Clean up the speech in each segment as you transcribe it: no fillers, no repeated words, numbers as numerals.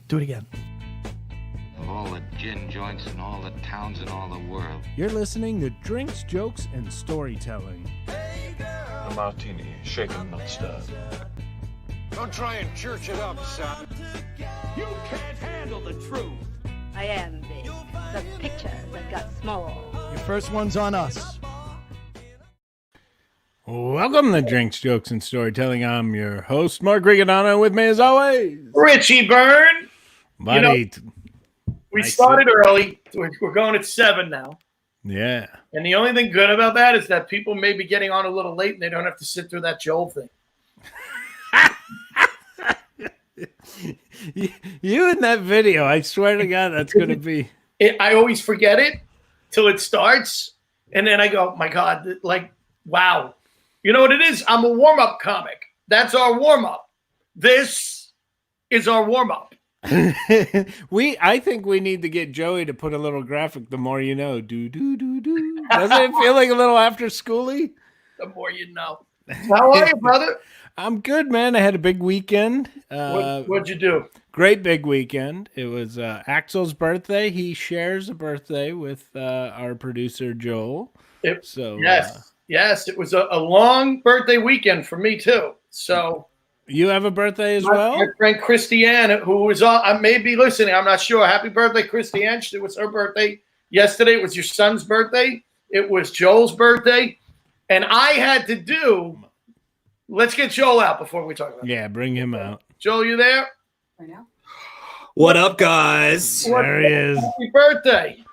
Do it again. Of all the gin joints in all the towns in all the world. You're listening to Drinks, Jokes, and Storytelling. A martini, shaken, not stirred. Don't try and church it up, son. You can't handle the truth. I am big. The pictures have got small. Your first one's on us. Welcome to Drinks, Jokes, and Storytelling. I'm your host, Mark Rigodano. With me as always, Richie Byrne. buddy. We started early. We're going at 7 now. Yeah. And the only thing good about that is that people may be getting on a little late and they don't have to sit through that Joel thing. You in that video, I swear to God, that's going to be... I always forget it till it starts. And then I go, my God, like, wow. You know what it is? I'm a warm-up comic. That's our warm-up. This is our warm-up. I think we need to get Joey to put a little graphic, the more you know. Do. Doesn't it feel like a little after schooly? The more you know. How are you, brother? I'm good, man. I had a big weekend. What'd you do? Great big weekend. It was Axel's birthday. He shares a birthday with our producer, Joel. Yes. It was a long birthday weekend for me, too. So... You have a birthday as well? My friend Christiane, who was on, I may be listening, I'm not sure. Happy birthday, Christiane. It was her birthday yesterday. It was your son's birthday. It was Joel's birthday. And I had to do, let's get Joel out before we talk about it. Yeah, bring him out. Joel, you there? Right now? What up, guys? There he is. Happy birthday.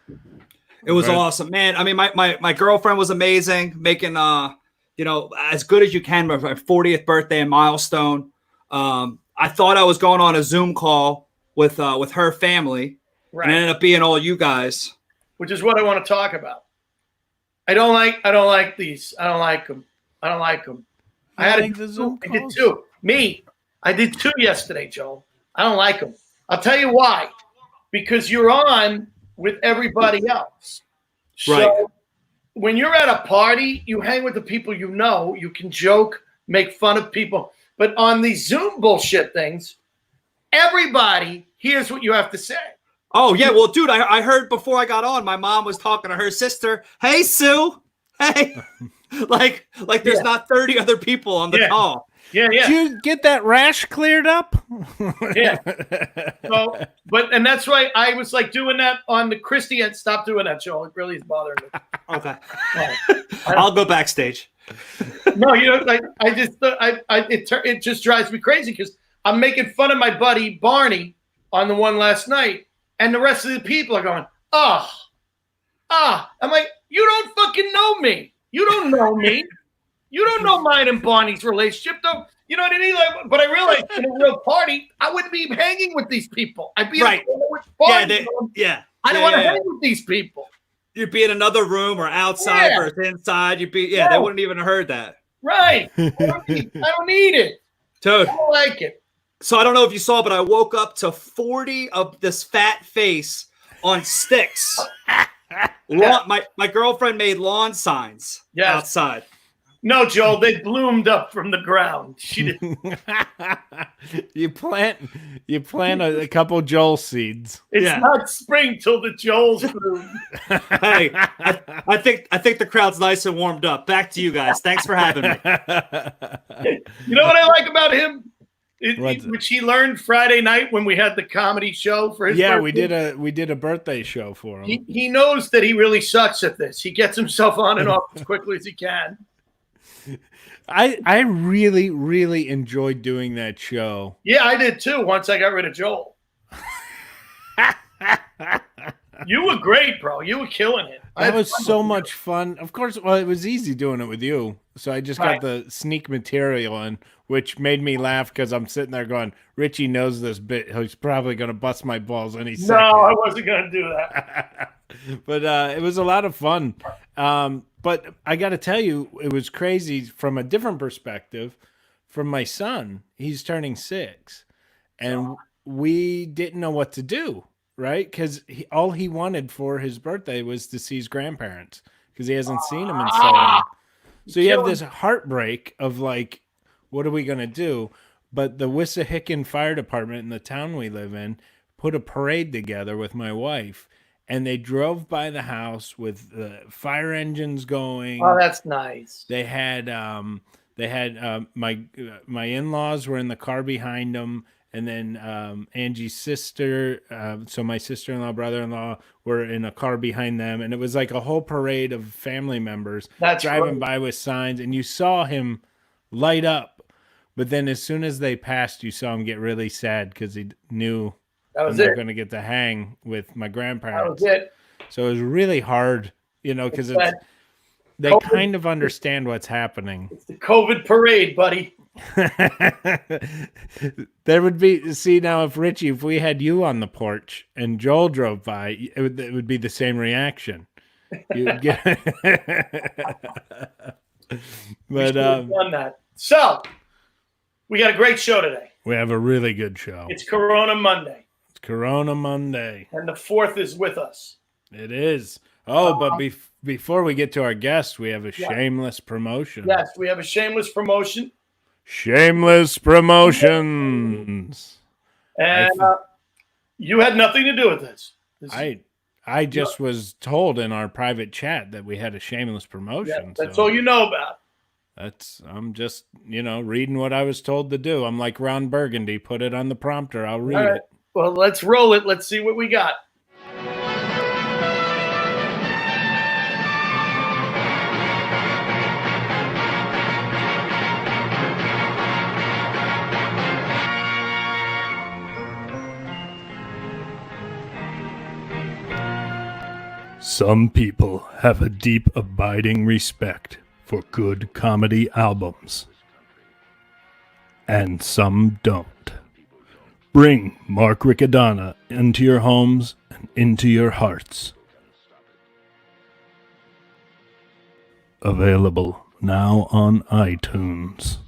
It was awesome, man. I mean, my girlfriend was amazing, making as good as you can for my 40th birthday and milestone. I thought I was going on a Zoom call with her family, Right. and it ended up being all you guys. Which is what I want to talk about. I don't like these. I don't like them. I like the Zoom I did calls? two. I did two yesterday, Joel. I don't like them. I'll tell you why. Because you're on with everybody else. So Right. when you're at a party, you hang with the people you know. You can joke, make fun of people. But on these Zoom bullshit things, everybody hears what you have to say. Oh, yeah. Well, dude, I heard before I got on, my mom was talking to her sister. Hey, Sue. Hey. like there's not 30 other people on the call. Yeah. Did you get that rash cleared up? Yeah. So, and that's why I was like doing that on the Christian. Stop doing that, Joel. It really is bothering me. Okay. No. I'll go backstage. No, like it just drives me crazy because I'm making fun of my buddy Barney on the one last night, and the rest of the people are going, I'm like, you don't fucking know me. You don't know me. You don't know mine and Barney's relationship, though. You know what I mean? Like, but I realized in a real party, I wouldn't be hanging with these people. I'd be Right. with Barney. I don't want to hang with these people. You'd be in another room or outside Yeah. versus inside. You'd be, they wouldn't even have heard that. Right. I don't need it. Dude. I don't like it. So I don't know if you saw, but I woke up to 40 of this fat face on sticks. My girlfriend made lawn signs outside. No, Joel, they bloomed up from the ground. She didn't. You plant a couple Joel seeds. It's not spring till the Joel's bloom. Hey, I think the crowd's nice and warmed up. Back to you guys. Thanks for having me. You know what I like about him? Which he learned Friday night when we had the comedy show for his birthday. we did a birthday show for him. He knows that he really sucks at this. He gets himself on and off as quickly as he can. I really, really enjoyed doing that show. Yeah, I did too. Once I got rid of Joel. You were great, bro. You were killing it. That was so much fun. Of course, well, it was easy doing it with you. So I just got the sneak material in, which made me laugh because I'm sitting there going, Richie knows this bit. He's probably going to bust my balls any second. No, I wasn't going to do that. But it was a lot of fun. But I got to tell you, it was crazy from a different perspective. From my son, he's turning 6. And we didn't know what to do. Right? Because all he wanted for his birthday was to see his grandparents because he hasn't seen them in so long. So you have this heartbreak of like, what are we going to do? But the Wissahickon Fire Department in the town we live in put a parade together with my wife, and they drove by the house with the fire engines going. Oh, that's nice. They had my in-laws were in the car behind them, and then Angie's sister, so my sister-in-law, brother-in-law were in a car behind them, and it was like a whole parade of family members driving by with signs, and you saw him light up, but then as soon as they passed, you saw him get really sad because he knew I'm not going to get to hang with my grandparents. That was it. So it was really hard, because they kind of understand what's happening. It's the COVID parade, buddy. There would be, see now, if we had you on the porch and Joel drove by, it would be the same reaction. You'd get but done that. So we got a great show today. We have a really good show. It's Corona Monday. It's Corona Monday. And the 4th is with us. It is. Oh, but before we get to our guest, we have a shameless promotion. Yes, we have a shameless promotion. Shameless promotions. And you had nothing to do with this. I just was told in our private chat that we had a shameless promotion. Yeah, that's all you know about. I'm just, reading what I was told to do. I'm like Ron Burgundy. Put it on the prompter. I'll read it. Well, let's roll it. Let's see what we got. Some people have a deep, abiding respect for good comedy albums, and some don't. Bring Mark Riccadonna into your homes and into your hearts. Available now on iTunes.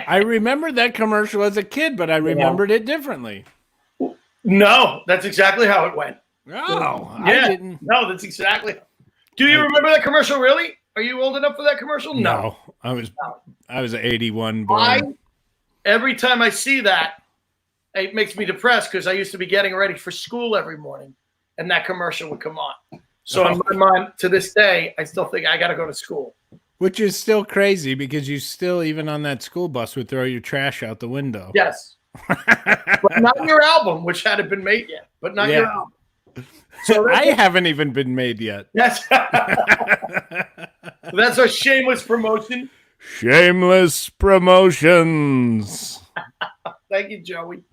I remember that commercial as a kid, but I remembered it differently. No, that's exactly how it went. Oh, yeah. I didn't. No, that's exactly. Do you remember that commercial? Really? Are you old enough for that commercial? No, I was 81 born. Every time I see that, it makes me depressed because I used to be getting ready for school every morning, and that commercial would come on. So in my mind, to this day, I still think I got to go to school. Which is still crazy because you still, even on that school bus, would throw your trash out the window. Yes. But not your album, which hadn't been made yet. But not your album. So I haven't even been made yet. Yes. That's our shameless promotion. Shameless promotions. Thank you, Joey.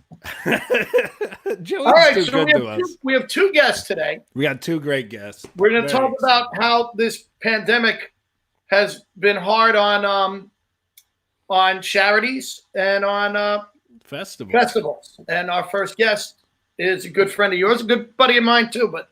Joey's all right, too so good we have two guests today. We got two great guests. We're going to talk about how this pandemic has been hard on charities and on festivals. And our first guest is a good friend of yours, a good buddy of mine too. But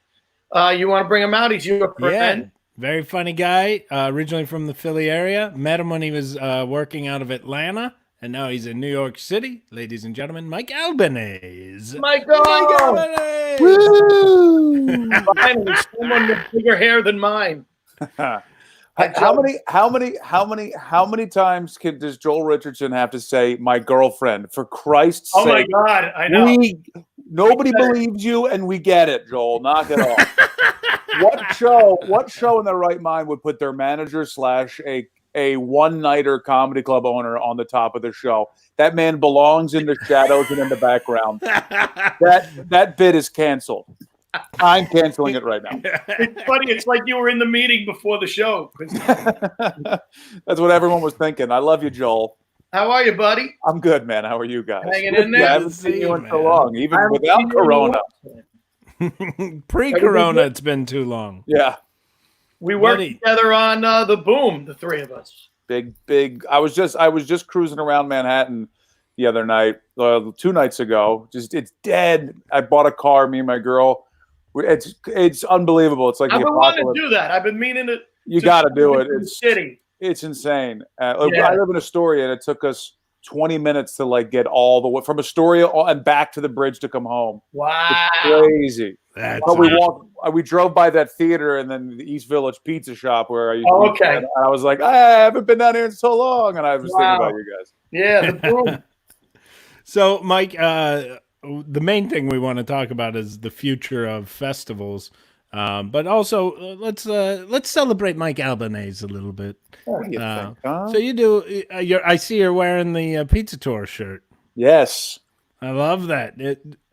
you want to bring him out? He's your friend. Very funny guy. Originally from the Philly area. Met him when he was working out of Atlanta, and now he's in New York City. Ladies and gentlemen, Mike Albanese. Mike Albanese! Woo! Finally, someone with bigger hair than mine. How many times does Joel Richardson have to say "my girlfriend"? For Christ's sake! Oh my God, I know. Nobody believes you, and we get it, Joel. Knock it off. What show in their right mind would put their manager / a one-nighter comedy club owner on the top of the show? That man belongs in the shadows and in the background. That bit is canceled. I'm canceling it right now. It's funny. It's like you were in the meeting before the show. That's what everyone was thinking. I love you, Joel. How are you, buddy? I'm good, man. How are you guys? Hanging in there. I haven't seen you in so long, even without Corona. Pre-Corona, it's been too long. Yeah. We worked together on the Boom, the three of us. Big. I was just cruising around Manhattan the other night, 2 nights ago. It's dead. I bought a car, me and my girl. It's unbelievable. It's like I've been wanting to do that. I've been meaning to. You got to do it. It's insane. I live in Astoria, and it took us 20 minutes to get all the way from Astoria and back to the bridge to come home. Wow, it's crazy. We drove by that theater and then the East Village pizza shop where I used to eat, and I was like, I haven't been down here in so long, and I was thinking about you guys. Yeah, the Boom. So, Mike, the main thing we want to talk about is the future of festivals, but also let's celebrate Mike Albanese a little bit. What do you think, huh? So you do. I see you're wearing the pizza tour shirt. Yes. I love that.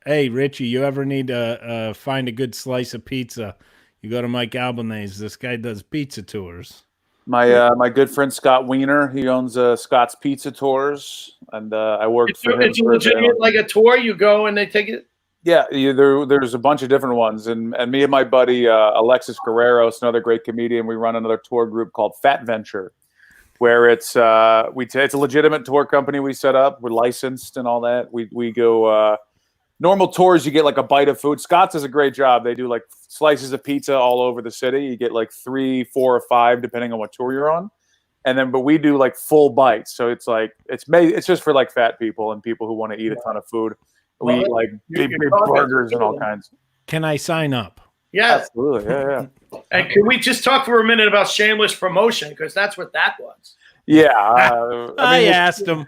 Hey, Richie, you ever need to find a good slice of pizza? You go to Mike Albanese. This guy does pizza tours. My good friend Scott Wiener, he owns Scott's Pizza Tours, and I worked for him. It's legitimate, like a tour. You go and they take it. Yeah, there's a bunch of different ones, and me and my buddy Alexis Guerreros, another great comedian, we run another tour group called Fat Venture, where it's it's a legitimate tour company we set up. We're licensed and all that. We go normal tours. You get like a bite of food. Scott's does a great job. They do like slices of pizza all over the city. You get like 3, 4, or 5 depending on what tour you're on, and then but we do like full bites. So it's like it's just for like fat people and people who want to eat a ton of food. We eat like big burgers and all kinds. Can I sign up? Yeah, absolutely. Yeah. And can we just talk for a minute about shameless promotion, because that's what that was. Yeah, I asked him,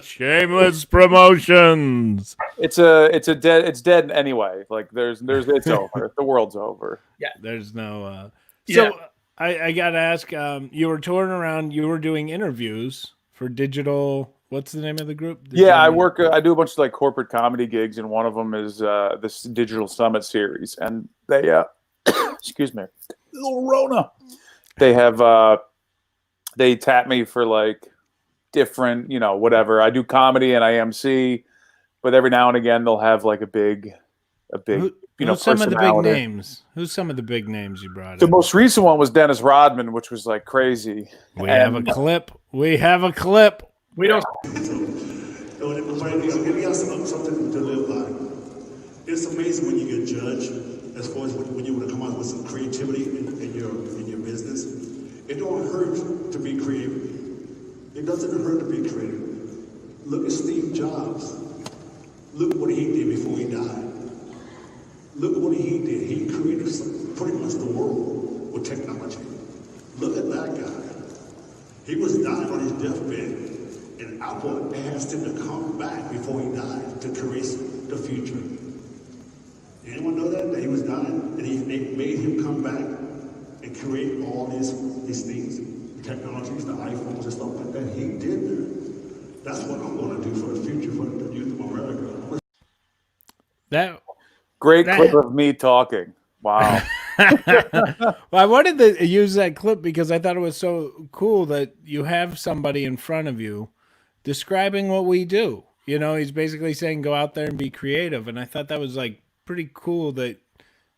shameless promotions. It's dead anyway. Like it's over. The world's over. Yeah, there's no. So I gotta ask. You were touring around. You were doing interviews for digital. What's the name of the group? I do a bunch of like corporate comedy gigs, and one of them is this Digital Summit series. And they, excuse me, little Rona. They have, they tap me for like different, whatever. I do comedy and I MC, but every now and again they'll have like a big, who's some of the big names? Who's some of the big names you brought in? The most recent one was Dennis Rodman, which was like crazy. We have a clip. We don't. We got something to live by. It's amazing when you get judged, as far as when you want to come out with some creativity in your business. It don't hurt to be creative. It doesn't hurt to be creative. Look at Steve Jobs. Look what he did before he died. Look what he did. He created pretty much the world with technology. Look at that guy. He was dying on his deathbed. And Apple asked him to come back before he died to create the future. Anyone know that he was dying, and they made him come back and create all these things, the technologies, the iPhones and stuff like that. He did that. That's what I'm going to do for the future for the youth of America. Great clip of me talking. Wow. Well, I wanted to use that clip because I thought it was so cool that you have somebody in front of you describing what we do. He's basically saying go out there and be creative, and I thought that was like pretty cool that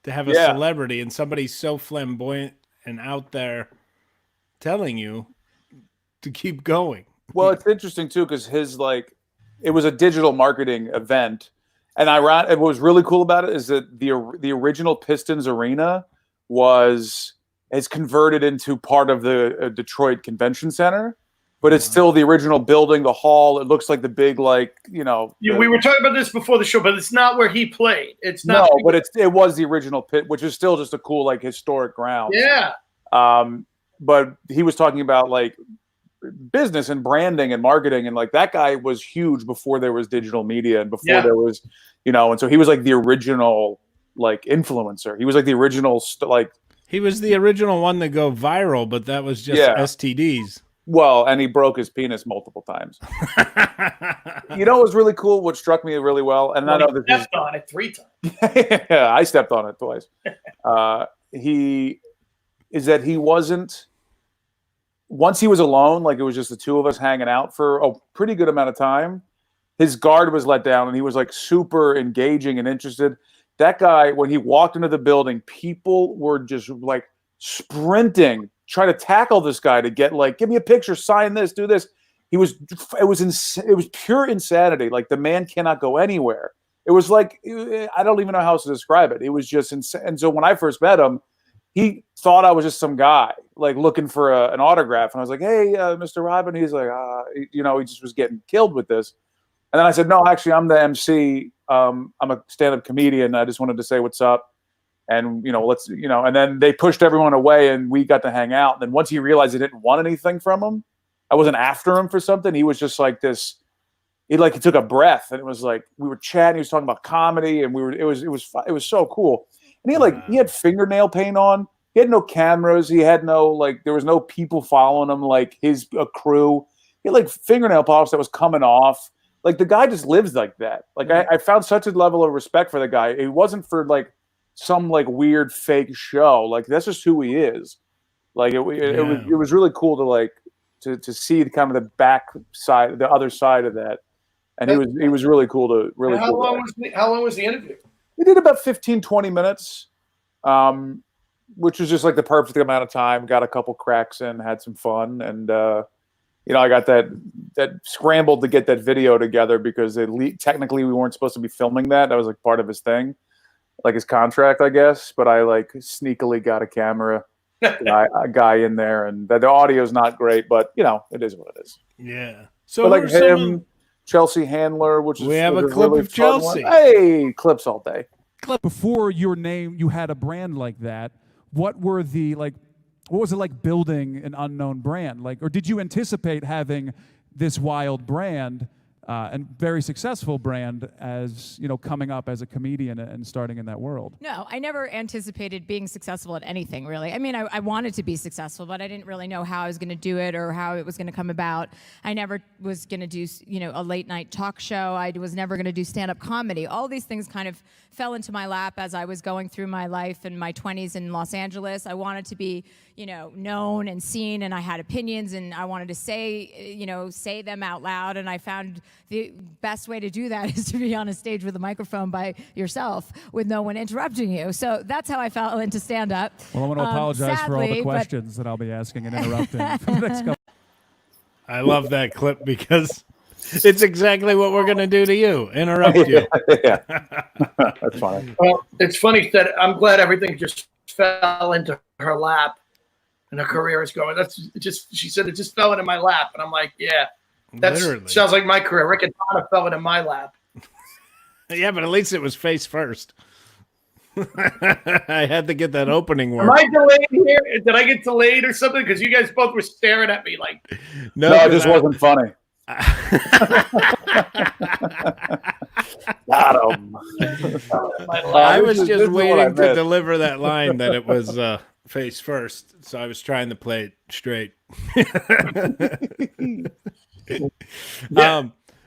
to have a celebrity and somebody so flamboyant and out there telling you to keep going. Well, it's interesting too because it was a digital marketing event, and what was really cool about it is that the original Pistons arena is converted into part of the Detroit Convention Center. But it's still the original building, the hall. It looks like the big, we were talking about this before the show, but it's not where he played. It's not. No, but it was the original pit, which is still just a cool, historic ground. Yeah. But he was talking about business and branding and marketing, and that guy was huge before there was digital media and before there was, and so he was the original influencer. He was the original He was the original one to go viral, but that was just STDs. Well, and he broke his penis multiple times. What was really cool, what struck me really well, and I know this stepped on it 3 times. Yeah, I stepped on it twice. He wasn't, once he was alone, it was just the two of us hanging out for a pretty good amount of time, his guard was let down and he was super engaging and interested. That guy, when he walked into the building, people were just sprinting, try to tackle this guy to get give me a picture, sign this, do this. It was pure insanity. The man cannot go anywhere. It was I don't even know how else to describe it. It was just insane. And so when I first met him, he thought I was just some guy looking for an autograph. And I was like, hey, Mr. Robin. He's like, he just was getting killed with this. And then I said, no, actually, I'm the MC. I'm a stand-up comedian. I just wanted to say what's up. And, and then they pushed everyone away and we got to hang out. And then once he realized I didn't want anything from him, I wasn't after him for something. He was just this, he took a breath, and it was like we were chatting. He was talking about comedy, and it was so cool. And he had fingernail paint on. He had no cameras. He had no there was no people following him like a crew. He had fingernail polish that was coming off. Like the guy just lives like that. Like I found such a level of respect for the guy. It wasn't for some weird fake show. Like that's just who he is. Like it was really cool to see the kind of the back side, the other side of that. And he was really cool to really. How long was the interview? We did about 15, 20 minutes, which was just the perfect amount of time. Got a couple cracks in, had some fun, and I got that scrambled to get that video together because technically we weren't supposed to be filming that. That was part of his thing, his contract, I guess. But I sneakily got a camera, a guy in there, and the audio's not great, but it is what it is. Yeah. So but him. Chelsea Handler, which is we have a clip of Chelsea. Hey, clips all day. Before your name, you had a brand like that. What were what was it like building an unknown brand? Or did you anticipate having this wild brand and very successful brand as coming up as a comedian and starting in that world? No, I never anticipated being successful at anything, really. I mean, I wanted to be successful, but I didn't really know how I was going to do it or how it was going to come about. I never was going to do, a late night talk show. I was never going to do stand-up comedy. All these things kind of fell into my lap as I was going through my life in my 20s in Los Angeles. I wanted to be, known and seen, and I had opinions, and I wanted to say them out loud, and I found the best way to do that is to be on a stage with a microphone by yourself with no one interrupting you. So that's how I fell into stand-up. Well, I want to apologize for all the questions that I'll be asking and interrupting for the next couple. I love that clip because it's exactly what we're going to do to you. Interrupt you. Yeah. That's funny. Well, it's funny that I'm glad everything just fell into her lap and her career is going. She said it just fell into my lap. And I'm like, yeah, that sounds like my career. Rick and Donna fell into my lap. Yeah, but at least it was face first. I had to get that opening work. Am I delayed here? Did I get delayed or something? Because you guys both were staring at me No, it just wasn't funny. Got him. I was just waiting to deliver that line that it was face first, so I was trying to play it straight.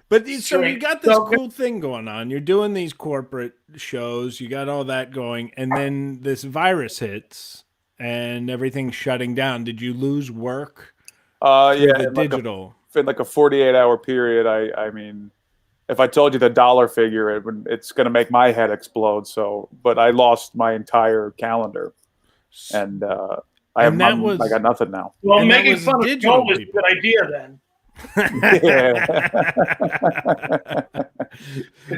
But so you got this cool thing going on. You're doing these corporate shows. You got all that going, and then this virus hits, and everything's shutting down. Did you lose work? Yeah, digital. In a 48-hour period. I mean, if I told you the dollar figure, it's going to make my head explode. So, but I lost my entire calendar, and I got nothing now. Well, making fun of Joe was a good idea then. Yeah.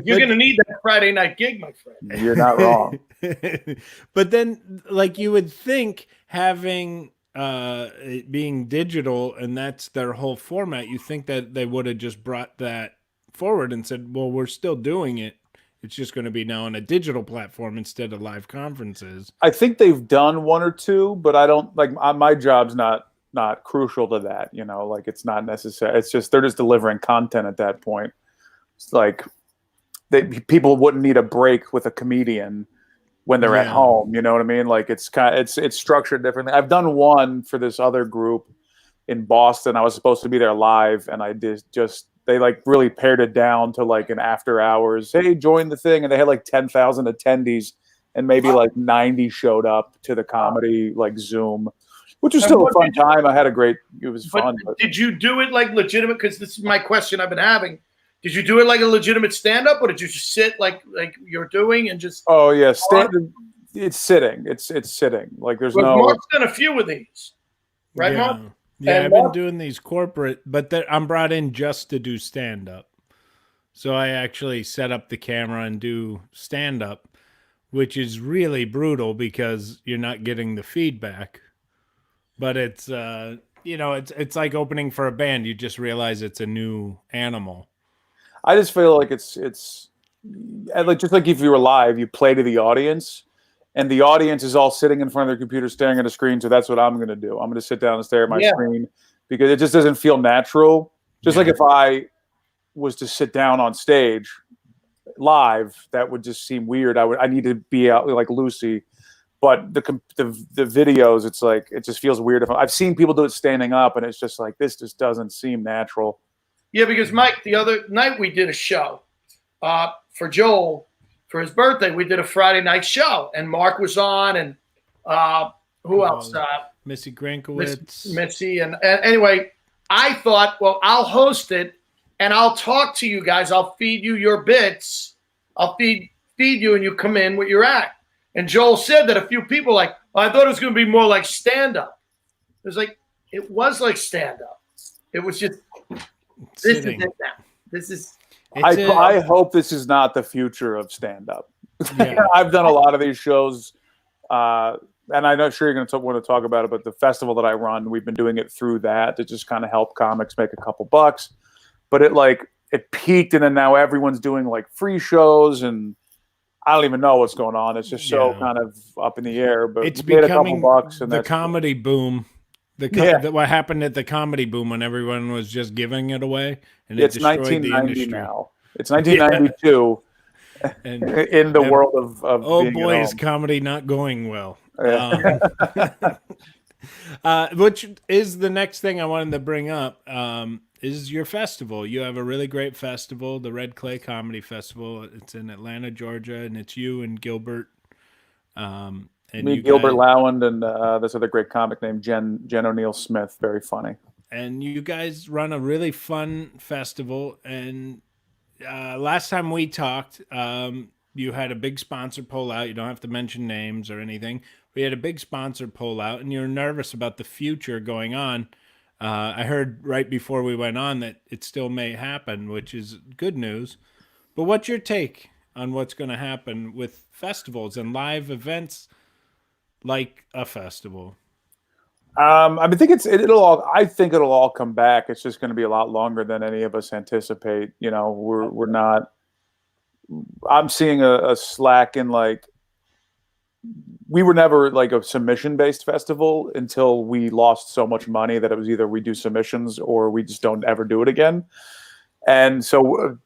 You're going to need that Friday night gig, my friend. You're not wrong. But then, you would think having it being digital and that's their whole format, you think that they would have just brought that forward and said, well, we're still doing it. It's just going to be now on a digital platform instead of live conferences. I think they've done one or two, but I don't my job's not crucial to that. It's not necessary. It's just they're just delivering content at that point. It's people wouldn't need a break with a comedian when they're at home. You know what I mean? It's structured differently. I've done one for this other group in Boston. I was supposed to be there live, and I did they really pared it down to an after hours. Hey, join the thing, and they had 10,000 attendees, and maybe 90 showed up to the comedy Zoom, which was still a fun time. It was fun. But did you do it legitimate? Because this is my question I've been having. Did you do it like a legitimate stand-up, or did you just sit like you're doing and just? Oh yeah, it's sitting. It's sitting. There's no. Mark's done a few of these, right, Mark? Yeah, I've been doing these corporate, but I'm brought in just to do stand-up. So I actually set up the camera and do stand-up, which is really brutal because you're not getting the feedback. But it's it's like opening for a band. You just realize it's a new animal. I just feel like it's just like if you were live, you play to the audience, and the audience is all sitting in front of their computer staring at a screen. So that's what I'm going to do. I'm going to sit down and stare at my screen because it just doesn't feel natural. Just like if I was to sit down on stage live, that would just seem weird. I need to be out like Lucy. But the videos, it's like, it just feels weird. I've seen people do it standing up, and it's just like, this just doesn't seem natural. Yeah, because Mike, the other night we did a show for Joel for his birthday. We did a Friday night show, and Mark was on, and who else? Missy Grankowitz. Missy, and anyway, I thought, well, I'll host it, and I'll talk to you guys. I'll feed you your bits. I'll feed you, and you come in with your act. And Joel said that a few people I thought it was going to be more like stand-up. It was like stand-up. It was just, this is it now. This is. I hope this is not the future of stand-up. Yeah. I've done a lot of these shows, and I'm not sure you're going to want to talk about it, but the festival that I run, we've been doing it through that to just kind of help comics make a couple bucks. But it peaked, and then now everyone's doing like free shows, and I don't even know what's going on. It's just so kind of up in the air. But it's we made becoming a couple bucks, and the that's comedy boom. What happened at the comedy boom when everyone was just giving it away, and it's it destroyed 1990 the industry. now. It's 1992 in the world of oh being boy, at is home. comedy not going well. Yeah. Which is the next thing I wanted to bring up. Is your festival. You have a really great festival, the Red Clay Comedy Festival. It's in Atlanta, Georgia, and it's you and Gilbert. And Me, Gilbert Lowand, and this other great comic named Jen O'Neill Smith. Very funny. And you guys run a really fun festival. And last time we talked, you had a big sponsor pull out. You don't have to mention names or anything. We had a big sponsor pull out, and you're nervous about the future going on. I heard right before we went on that it still may happen, which is good news. But what's your take on what's going to happen with festivals and live events like a festival? I think I think it'll all come back. It's just going to be a lot longer than any of us anticipate. You know, we're not. I'm seeing a slack in like. We were never like a submission-based festival until we lost so much money that it was either we do submissions or we just don't ever do it again. And so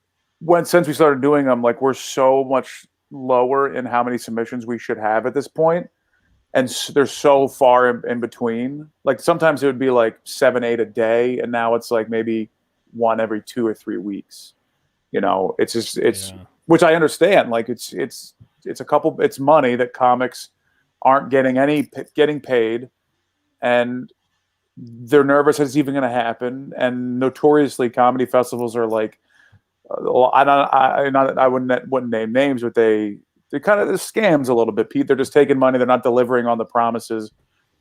since we started doing them, like we're so much lower in how many submissions we should have at this point. And they're so far in between. Like sometimes it would be like 7, 8 a day. And now it's like maybe one every 2 or 3 weeks. You know, which I understand. Like it's money that comics aren't getting paid, and they're nervous that it's even going to happen. And notoriously, comedy festivals are like, I wouldn't name names, but they're kind of scams a little bit, Pete. They're just taking money. They're not delivering on the promises.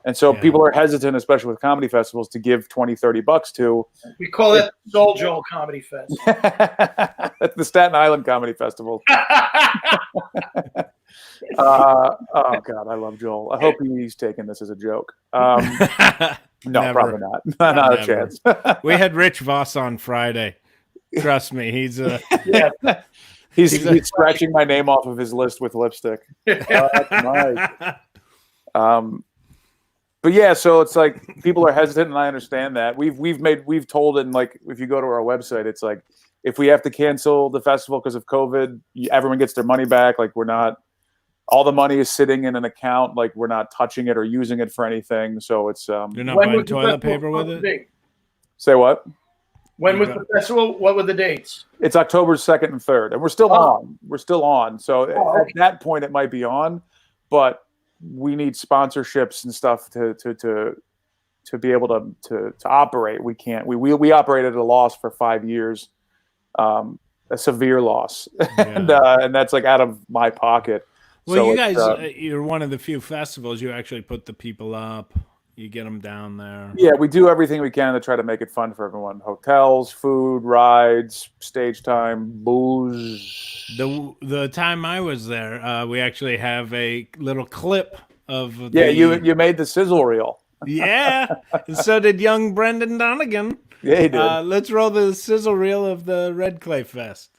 And so people are hesitant, especially with comedy festivals, to give $20-$30 to. We call it Soul Joel Comedy Fest. That's the Staten Island Comedy Festival. Oh God, I love Joel. I hope he's taking this as a joke. No, probably not. Not a chance. We had Rich Voss on Friday. Trust me, he's he's scratching my name off of his list with lipstick. That's nice. But yeah, so it's like people are hesitant, and I understand that. We've told, and like if you go to our website, it's like if we have to cancel the festival because of COVID, everyone gets their money back. Like we're not. All the money is sitting in an account, like we're not touching it or using it for anything. So it's you're not buying toilet paper with it. Say what? When was the festival? What were the dates? It's October 2nd and 3rd, and we're still on. We're still on. So at that point, it might be on, but we need sponsorships and stuff to be able to operate. We can't. We operated at a loss for 5 years, a severe loss, and that's like out of my pocket. Well, so you guys, you're one of the few festivals you actually put the people up. You get them down there. Yeah, we do everything we can to try to make it fun for everyone. Hotels, food, rides, stage time, booze. The time I was there, we actually have a little clip of. Yeah, you made the sizzle reel. Yeah, and so did young Brendan Donegan. Yeah, he did. Let's roll the sizzle reel of the Red Clay Fest.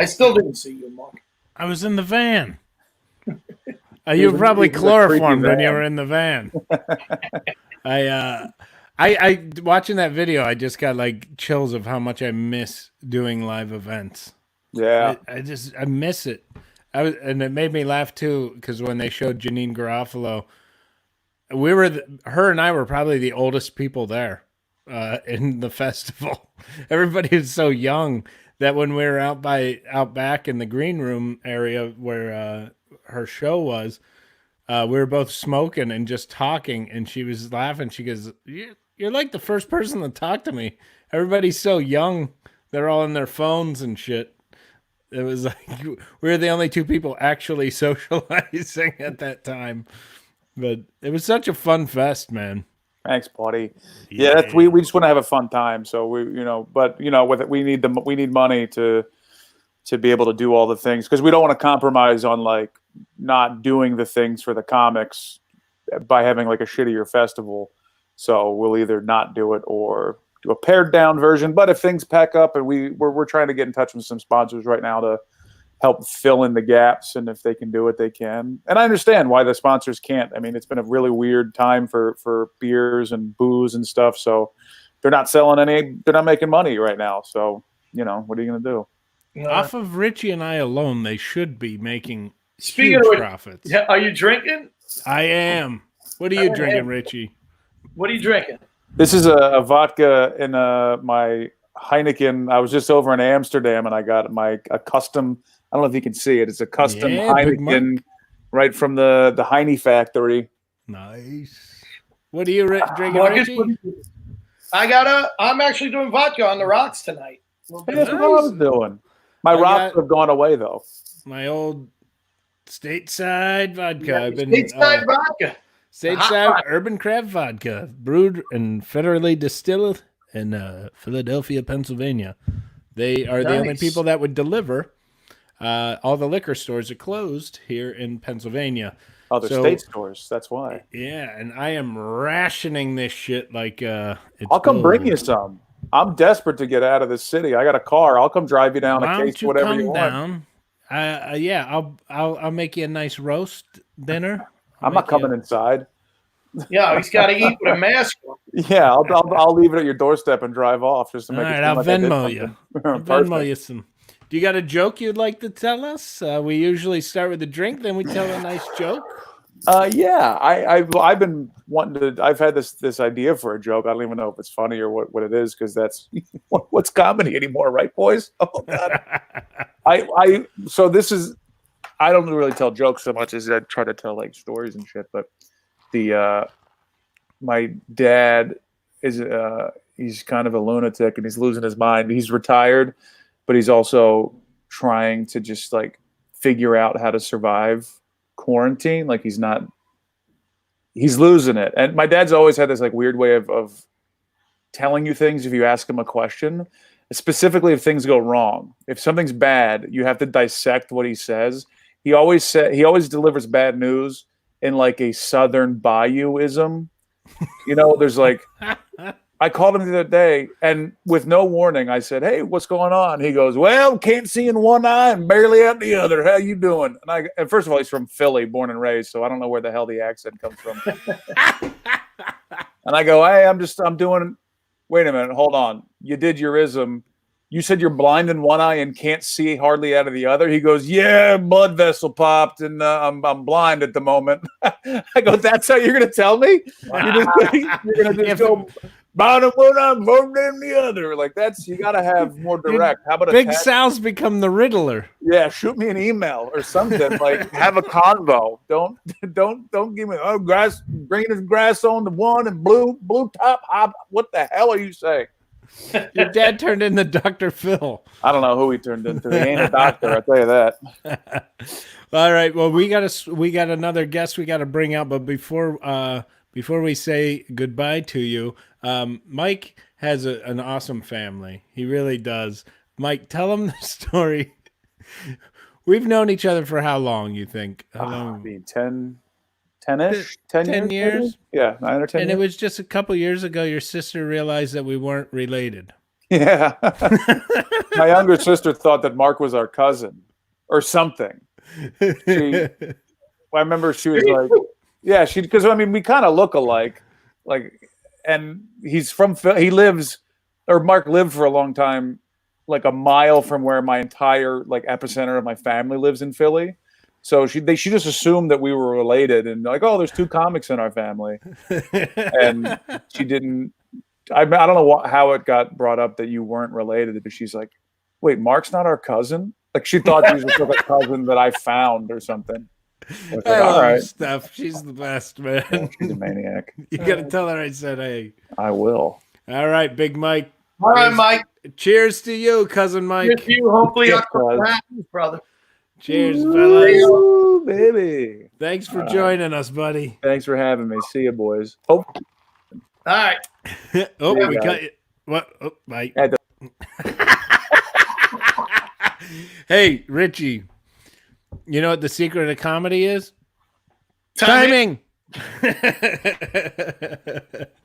I still didn't see you, Mark. I was in the van. You He were was- probably he was a creepy chloroformed when you van. were in the van. I watching that video, I just got like chills of how much I miss doing live events. Yeah. I miss it. And it made me laugh too because when they showed Janine Garofalo, her and I were probably the oldest people there in the festival. Everybody was so young that when we were out back in the green room area where her show was, we were both smoking and just talking, and she was laughing. She goes, "You're like the first person to talk to me. Everybody's so young; they're all on their phones and shit." It was like we were the only two people actually socializing at that time. But it was such a fun fest, man. Thanks, buddy. Yeah, that's, we just want to have a fun time. So with it, we need money to be able to do all the things, because we don't want to compromise on like not doing the things for the comics by having like a shittier festival. So we'll either not do it or do a pared down version. But if things pack up, and we're trying to get in touch with some sponsors right now to help fill in the gaps, and if they can do it, they can. And I understand why the sponsors can't. I mean, it's been a really weird time for beers and booze and stuff. So they're not selling they're not making money right now. So, what are you going to do? Off of Richie and I alone, they should be making Speaking huge of which, profits. Yeah, are you drinking? I am. What are you drinking, Richie? What are you drinking? This is a vodka in my Heineken. I was just over in Amsterdam, and I got a custom. I don't know if you can see it. It's a custom Heineken, right from the Heine factory. Nice. What are you drinking, Marcus, Richie? I'm actually doing vodka on the rocks tonight. Hey, that's what I was doing. My rocks have gone away though. My old stateside vodka. Yeah, I've been stateside vodka. Stateside urban craft vodka, brewed and federally distilled in Philadelphia, Pennsylvania. They are the only people that would deliver. All the liquor stores are closed here in Pennsylvania. Oh, they're state stores. That's why. Yeah, and I am rationing this shit like it's I'll come bring gold. you some. I'm desperate to get out of this city. I got a car. I'll come drive you down Why in don't case you whatever come you want. down? Yeah, I'll make you a nice roast dinner. I'm not coming inside. Yeah, he's got to eat with a mask on. Yeah, I'll leave it at your doorstep and drive off just to make All it right, seem I'll like I did Venmo you. something. I'll Venmo you some. Do you got a joke you'd like to tell us? We usually start with a drink, then we tell a nice joke. Yeah, I've been wanting to. I've had this idea for a joke. I don't even know if it's funny or what it is, because that's what's comedy anymore, right, boys? Oh God. So this is. I don't really tell jokes so much as I try to tell like stories and shit. But my dad is he's kind of a lunatic and he's losing his mind. He's retired, but he's also trying to just like figure out how to survive quarantine. Like he's losing it. And my dad's always had this like weird way of telling you things if you ask him a question, specifically if things go wrong. If something's bad, you have to dissect what he says. He always delivers bad news in like a Southern Bayou-ism. There's like, I called him the other day, and with no warning, I said, "Hey, what's going on?" He goes, "Well, can't see in one eye and barely out the other. How you doing?" And first of all, he's from Philly, born and raised, so I don't know where the hell the accent comes from. And I go, "Hey, I'm doing. Wait a minute, hold on. You did your ism. You said you're blind in one eye and can't see hardly out of the other." He goes, "Yeah, blood vessel popped, and I'm blind at the moment." I go, "That's how you're going to tell me? You're going to just go bottom one eye, vote in the other." Like you got to have more direct. How about Big Sal's become the Riddler? Yeah, shoot me an email or something. Like have a convo. Don't give me grass, green as grass on the one and blue top. What the hell are you saying? Your dad turned into Dr. Phil. I don't know who he turned into. He ain't a doctor, I'll tell you that. All right. Well, we got another guest we got to bring out, but before we say goodbye to you, Mike has an awesome family. He really does. Mike, tell him the story. We've known each other for how long, you think? How long? I mean, 10-ish? 10 years? Yeah, 9 or 10 And years. it was just a couple years ago your sister realized that we weren't related. Yeah. My younger sister thought that Mark was our cousin or something. I remember she was like, yeah, because I mean, we kind of look alike. Like, and he's from, he lives, or Mark lived for a long time, like a mile from where my entire like epicenter of my family lives in Philly. So she just assumed that we were related and like, oh, there's two comics in our family. And she didn't, I don't know how it got brought up that you weren't related, but she's like, wait, Mark's not our cousin? Like she thought he was just like a cousin that I found or something. I was like, all right. Steph, she's the best, man. Yeah, she's a maniac. You got to tell her I said hey. I will. All right, Big Mike. All right, Mike. Cheers to you, cousin Mike. Cheers to you. Hopefully, Yes, brother. Cheers, fellas. Ooh, baby. Thanks for joining us, buddy. Thanks for having me. See you, boys. Oh, All right. Oh, Yeah, we got cut it. What? Oh, Mike. Had Hey, Richie. You know what the secret of comedy is? Timing. All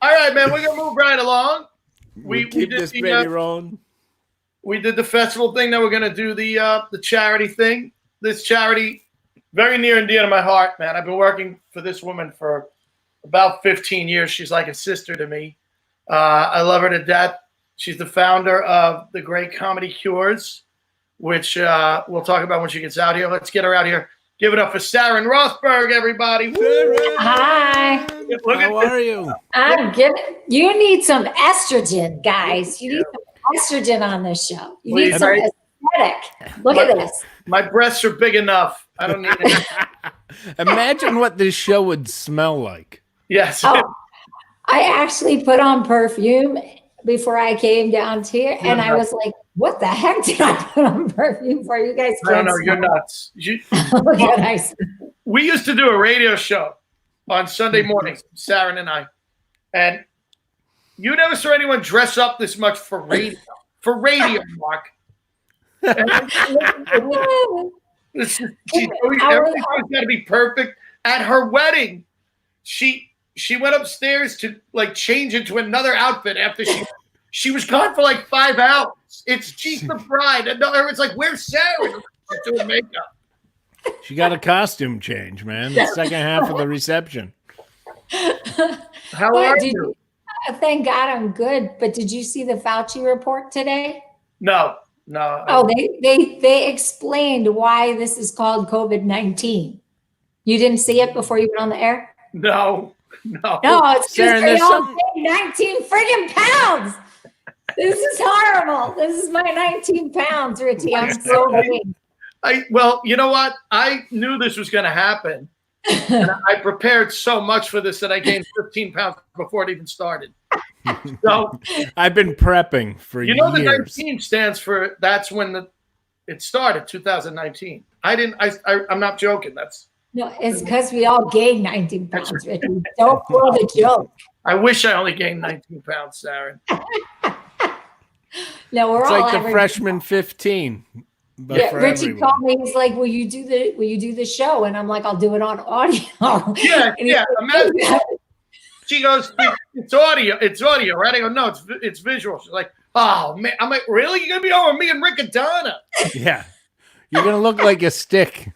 right, man. We're gonna move right along. We keep this baby rolling. We did the festival thing. Now we're gonna do the charity thing. This charity, very near and dear to my heart, man. I've been working for this woman for about 15 years. She's like a sister to me. I love her to death. She's the founder of the Great Comedy Cures, which we'll talk about when she gets out here. Let's get her out here. Give it up for Saranne Rothberg, everybody. Hi. How are you? I'm good. You need some estrogen, guys. You need some estrogen on this show. You need some aesthetic. Look at this. My breasts are big enough. I don't need it. Imagine what this show would smell like. Yes. Oh, I actually put on perfume before I came down here, and I was like, what the heck did I put on perfume for? You guys can't No, you're nuts. Look at us. We used to do a radio show on Sunday mornings, Saranne and I. And you never saw anyone dress up this much for radio. For radio, Mark. Everything's got to be perfect. At her wedding, she went upstairs to like change into another outfit after she was gone for like 5 hours. She's the bride. And everyone's like, where's Sarah? She's doing makeup. She got a costume change, man. The second half of the reception. How are you? Thank God I'm good. But did you see the Fauci report today? No. Oh, they explained why this is called COVID-19. You didn't see it before you went on the air? No, it's just they all gained 19 friggin' pounds. This is horrible. This is my 19 pounds, Richie. I'm so big. Well, you know what? I knew this was going to happen. And I prepared so much for this that I gained 15 pounds before it even started. So I've been prepping for years. You know, the 19 stands for that's when it started, 2019. I'm not joking. No, it's because we all gained 19 pounds, Richie. Don't blow the joke. I wish I only gained 19 pounds, Saranne. No, it's like the freshman 15. Yeah, Richie called me. He's like, "Will you do the show?" And I'm like, "I'll do it on audio." Yeah. Imagine. She goes, "It's audio, right?" I go, "No, it's visual." She's like, "Oh man," I'm like, "Really? You're gonna be over me and Rick and Donna?" Yeah, you're gonna look like a stick.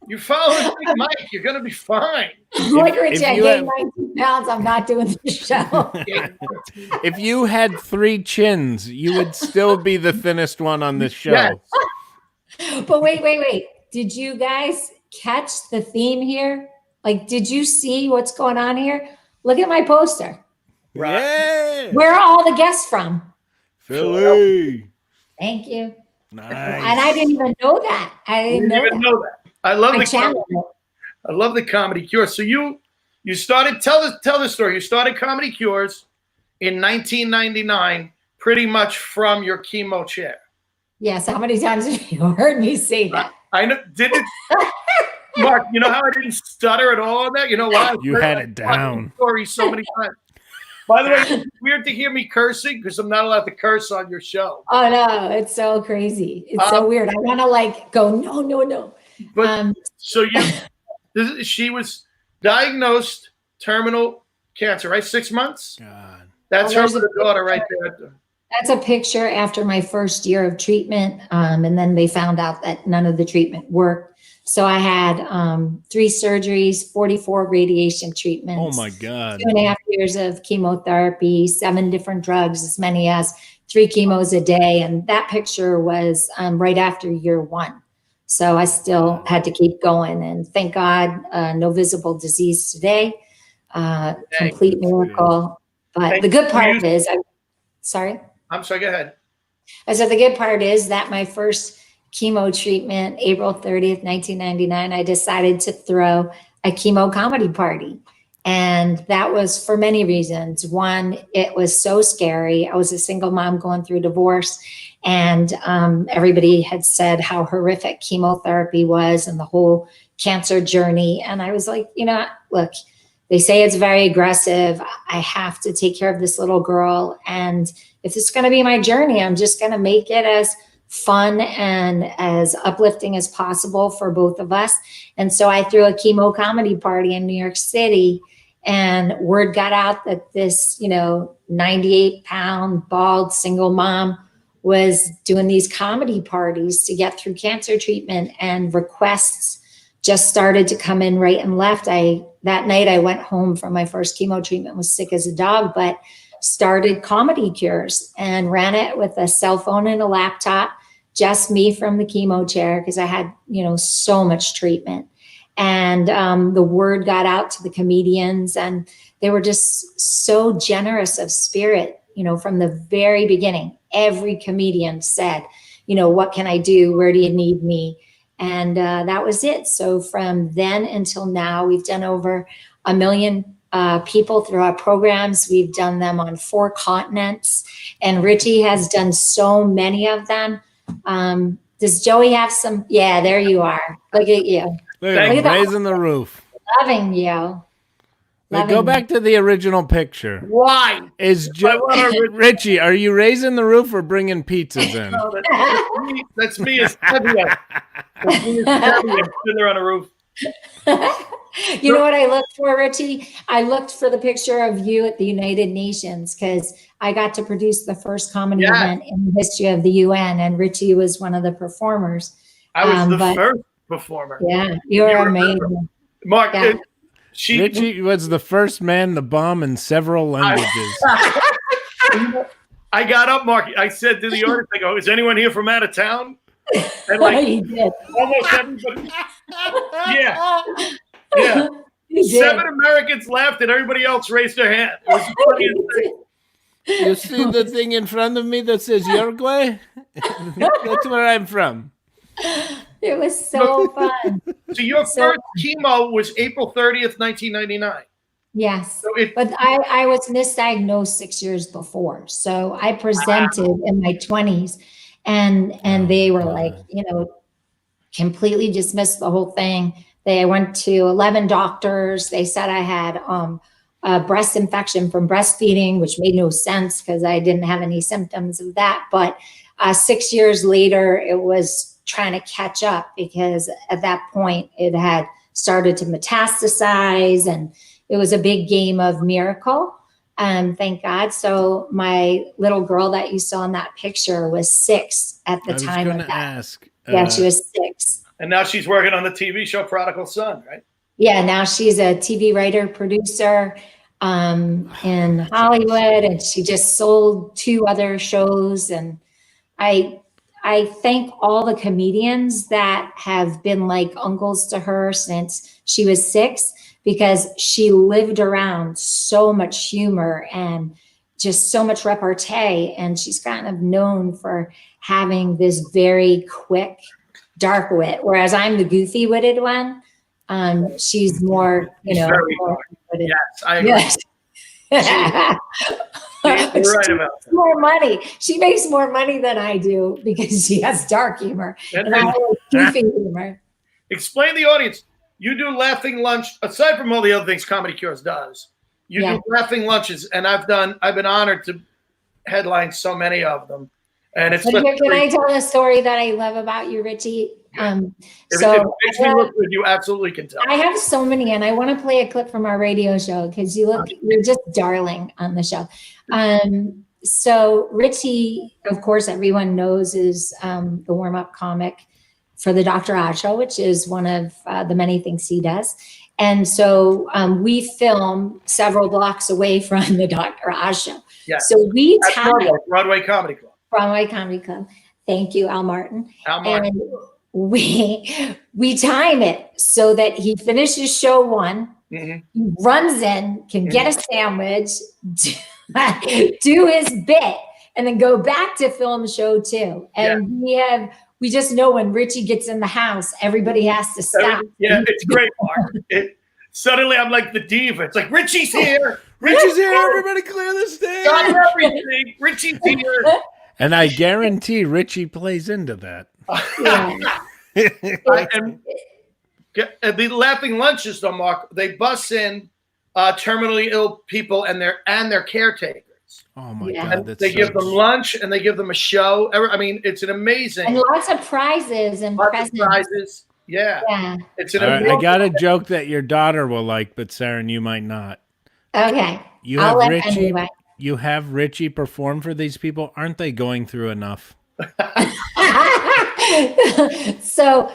You follow Big Mike, you're gonna be fine. Like Richie, I gained 19 pounds. I'm not doing the show. If you had 3 chins, you would still be the thinnest one on this show. Yes. But wait. Did you guys catch the theme here? Like, did you see what's going on here? Look at my poster. Right. Where are all the guests from? Philly. Thank you. Nice. And I didn't even know that. I didn't even know that. I love the Comedy Cure. So you started tell the story. You started Comedy Cures in 1999, pretty much from your chemo chair. Yes. How many times have you heard me say that? I know. Didn't Mark? You know how I didn't stutter at all on that? You know why? You had it down. Story so many times. By the way, it's weird to hear me cursing because I'm not allowed to curse on your show. Oh no, it's so crazy. It's so weird. I want to like go no. But so she was diagnosed terminal cancer, right? 6 months. God. That's Well, her there's a daughter right there. That's a picture after my first year of treatment. And then they found out that none of the treatment worked. So I had 3 surgeries, 44 radiation treatments. Oh my God. 2.5 years of chemotherapy, 7 different drugs, as many as 3 chemos a day. And that picture was right after year 1. So I still had to keep going. And thank God, no visible disease today. Complete miracle. But the good part is, sorry? I'm sorry, go ahead. I said the good part is that my first chemo treatment, April 30th, 1999, I decided to throw a chemo comedy party. And that was for many reasons. One, it was so scary. I was a single mom going through divorce, and everybody had said how horrific chemotherapy was and the whole cancer journey. And I was like, look, they say it's very aggressive. I have to take care of this little girl. And if it's going to be my journey, I'm just going to make it as fun and as uplifting as possible for both of us. And so I threw a chemo comedy party in New York City, and word got out that this, 98-pound, bald, single mom was doing these comedy parties to get through cancer treatment, and requests just started to come in right and left. That night I went home from my first chemo treatment, was sick as a dog, but started Comedy Cures and ran it with a cell phone and a laptop, just me from the chemo chair, because I had, so much treatment. And the word got out to the comedians, and they were just so generous of spirit, from the very beginning. Every comedian said, what can I do? Where do you need me? And that was it. So from then until now, we've done over 1 million people through our programs. We've done them on 4 continents, and Richie has done so many of them. Does Joey have some? Yeah, there you are. Look at you. Look at him, raising the roof. Loving you. Go back to the original picture. Why? Richie, are you raising the roof or bringing pizzas in? No, that's me as Tevye. That's me as Tevye sitting there on a roof. You know what I looked for, Richie? I looked for the picture of you at the United Nations, because I got to produce the first comedy event in the history of the UN, and Richie was one of the performers. I was the first performer. Yeah, you're amazing. Mark, Richie was the first man to bomb in several languages. I got up, Mark. I said to the audience, I go, is anyone here from out of town? And almost everybody. Yeah. 7 Americans laughed and everybody else raised their hand. It was the funniest thing. You see the thing in front of me that says Uruguay? That's where I'm from. It was so fun. So your first chemo was April 30th, 1999. Yes, but I was misdiagnosed 6 years before. So I presented in my 20s, and they were like, completely dismissed the whole thing. I went to 11 doctors. They said I had a breast infection from breastfeeding, which made no sense because I didn't have any symptoms of that. But 6 years later, it was trying to catch up, because at that point it had started to metastasize, and it was a big game of miracle. Thank God. So my little girl that you saw in that picture was 6 at the time. I was going to ask. Yeah, she was 6. And now she's working on the TV show Prodigal Son, right? Yeah, now she's a TV writer, producer in Hollywood, and she just sold 2 other shows. And I thank all the comedians that have been like uncles to her since she was 6, because she lived around so much humor and just so much repartee. And she's kind of known for having this very quick, dark wit, whereas I'm the goofy witted one. She's more, more witted. Yes, I agree. Yes. You're right about that. More money. She makes more money than I do because she has dark humor and I have goofy humor. Explain the audience. You do laughing lunch aside from all the other things Comedy Cures does. You do laughing lunches, and I've been honored to headline so many of them. And it's can I tell a story that I love about you, Richie? If it makes me look good, you absolutely can tell. I have so many, and I want to play a clip from our radio show because you're just darling on the show. So Richie, of course, everyone knows is the warm-up comic for the Dr. Oz show, which is one of the many things he does. And so we film several blocks away from the Dr. Oz show. Yeah. So we Broadway Comedy Club. Broadway Comedy Club. Thank you, Al Martin. Al Martin. And we time it so that he finishes show one, he runs in, can get a sandwich, do his bit, and then go back to film show two. And we just know when Richie gets in the house, everybody has to stop. Yeah, it's great, Mark. Suddenly I'm like the diva. It's like, Richie's here. Richie's here. Everybody clear the stage. Got everything. Richie's here. And I guarantee Richie plays into that. And the laughing lunches, though, Mark, they bus in terminally ill people and their caretakers. Oh my God! And they give them lunch and they give them a show. I mean, it's an amazing. And lots of prizes and presents. Yeah. It's an amazing. I got a joke that your daughter will like, but Saranne, you might not. Okay. You have Richie. Anyway. You have Richie perform for these people. Aren't they going through enough? So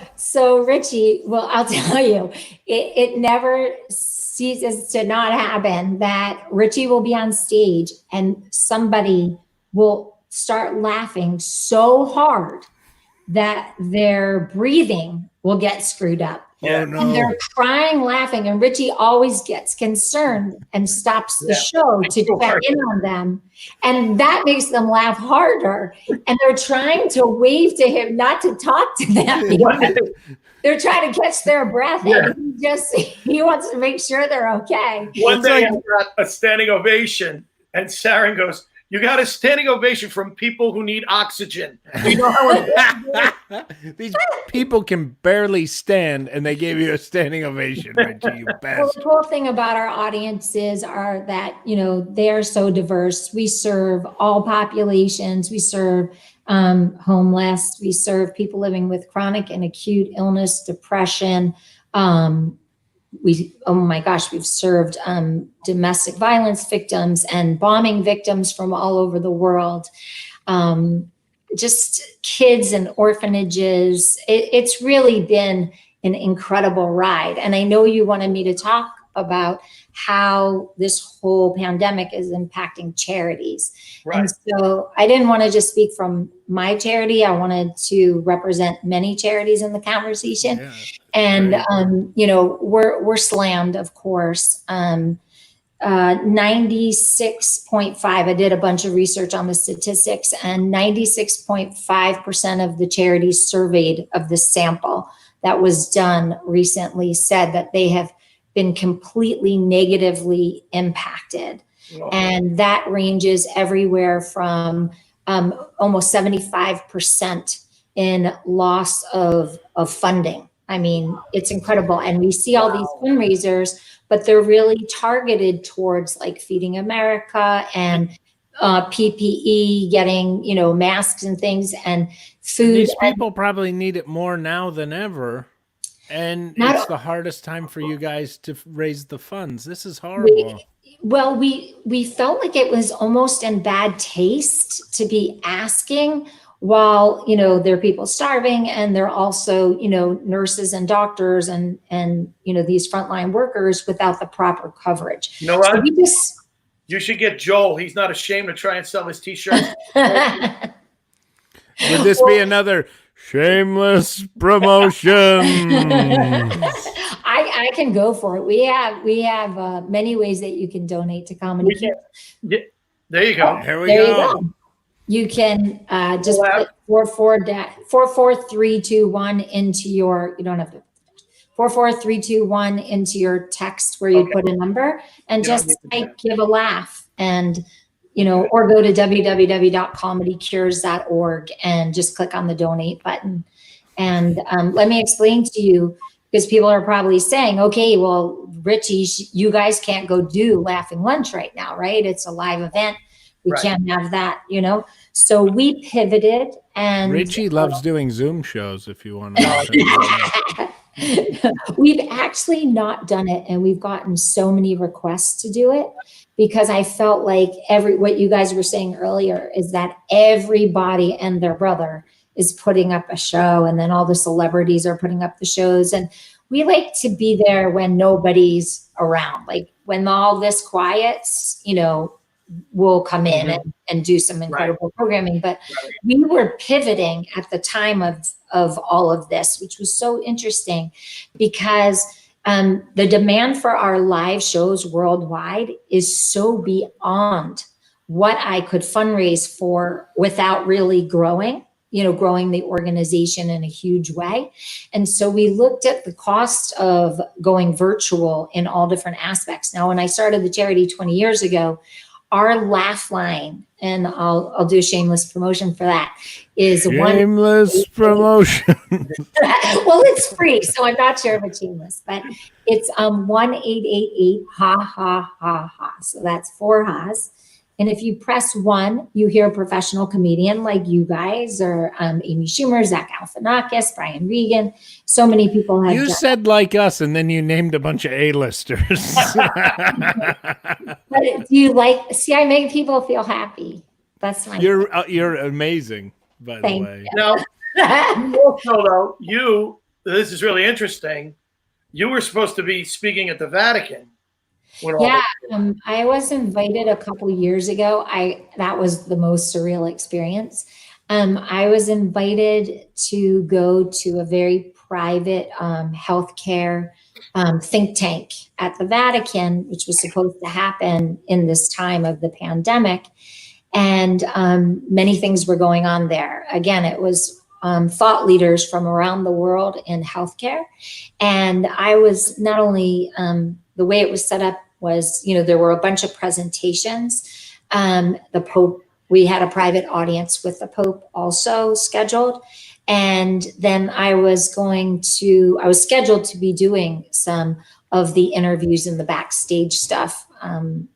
Richie, well, I'll tell you, it never ceases to not happen that Richie will be on stage and somebody will start laughing so hard that their breathing will get screwed up. Oh, no. And they're crying, laughing, and Richie always gets concerned and stops the show to check in on them. And that makes them laugh harder. And they're trying to wave to him, not to talk to them. They're trying to catch their breath. And he wants to make sure they're okay. One day I got a standing ovation, and Saranne goes, "You got a standing ovation from people who need oxygen." You know how these people can barely stand, and they gave you a standing ovation, Richie, you bastard. Well, the cool thing about our audiences are that, they are so diverse. We serve all populations. We serve homeless. We serve people living with chronic and acute illness, depression. We've served domestic violence victims and bombing victims from all over the world. Just kids and orphanages. It's really been an incredible ride. And I know you wanted me to talk about how this whole pandemic is impacting charities. Right. And so I didn't want to just speak from my charity. I wanted to represent many charities in the conversation. Yeah. And, we're slammed, of course. 96.5, I did a bunch of research on the statistics, and 96.5% of the charities surveyed of the sample that was done recently said that they have been completely negatively impacted. Oh. And that ranges everywhere from almost 75% in loss of funding. I mean, it's incredible. And we see all these fundraisers, but they're really targeted towards like Feeding America and PPE, getting, masks and things and food. These people probably need it more now than ever. And it's the hardest time for you guys to raise the funds. This is horrible. We felt like it was almost in bad taste to be asking while, there are people starving, and there are also, nurses and doctors and these frontline workers without the proper coverage. You know what? So you should get Joel. He's not ashamed to try and sell his t-shirts. Would this be another shameless promotion? I can go for it. We have many ways that you can donate to Comedy Cures. There you go. Here we go. You can just put 44321 into your. You don't have to. 44321 into your text where you put a number and just type "give a laugh" and. Or go to www.comedycures.org and just click on the donate button. And let me explain to you, because people are probably saying, okay, well, Richie, you guys can't go do Laughing Lunch right now, right? It's a live event. We Right. can't have that, you know? So we pivoted and Richie loves doing Zoom shows if you want to. we've actually not done it, and we've gotten so many requests to do it because I felt like what you guys were saying earlier is that everybody and their brother is putting up a show, and then all the celebrities are putting up the shows, and we like to be there when nobody's around. Like when all this quiets, you know, we'll come in and do some incredible programming. But we were pivoting at the time of all of this, which was so interesting because the demand for our live shows worldwide is so beyond what I could fundraise for without really growing the organization in a huge way. And so we looked at the cost of going virtual in all different aspects. Now, when I started the charity 20 years ago, our laugh line, and I'll do a shameless promotion for that, is shameless promotion. Well, it's free, so I'm not sure if it's shameless, but it's 1888 ha ha ha ha. So that's 4 ha's. And if you press 1, you hear a professional comedian like you guys, or Amy Schumer, Zach Galifianakis, Brian Regan. So many people have. You said like us, and then you named a bunch of A-listers. But do you like? See, I make people feel happy. That's my. You're amazing, by the way. Now, also though, this is really interesting. You were supposed to be speaking at the Vatican. Yeah, I was invited a couple years ago. That was the most surreal experience. I was invited to go to a very private healthcare think tank at the Vatican, which was supposed to happen in this time of the pandemic. And many things were going on there. Again, it was thought leaders from around the world in healthcare. And I was not only, the way it was set up was, there were a bunch of presentations. The Pope, we had a private audience with the Pope also scheduled. And then I was scheduled to be doing some of the interviews and the backstage stuff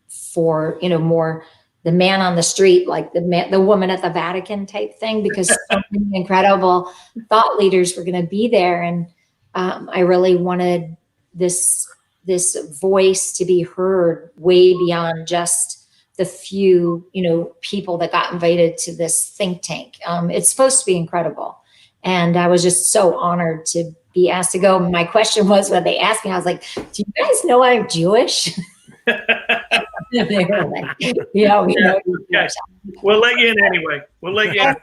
for, more the man on the street, like the woman at the Vatican type thing, because so many incredible thought leaders were going to be there. And I really wanted this voice to be heard way beyond just the few, people that got invited to this think tank. It's supposed to be incredible. And I was just so honored to be asked to go. My question was, when they asked me, I was like, do you guys know I'm Jewish? They were like, yeah, we know you're Jewish. We'll let you in anyway. We'll let you in. I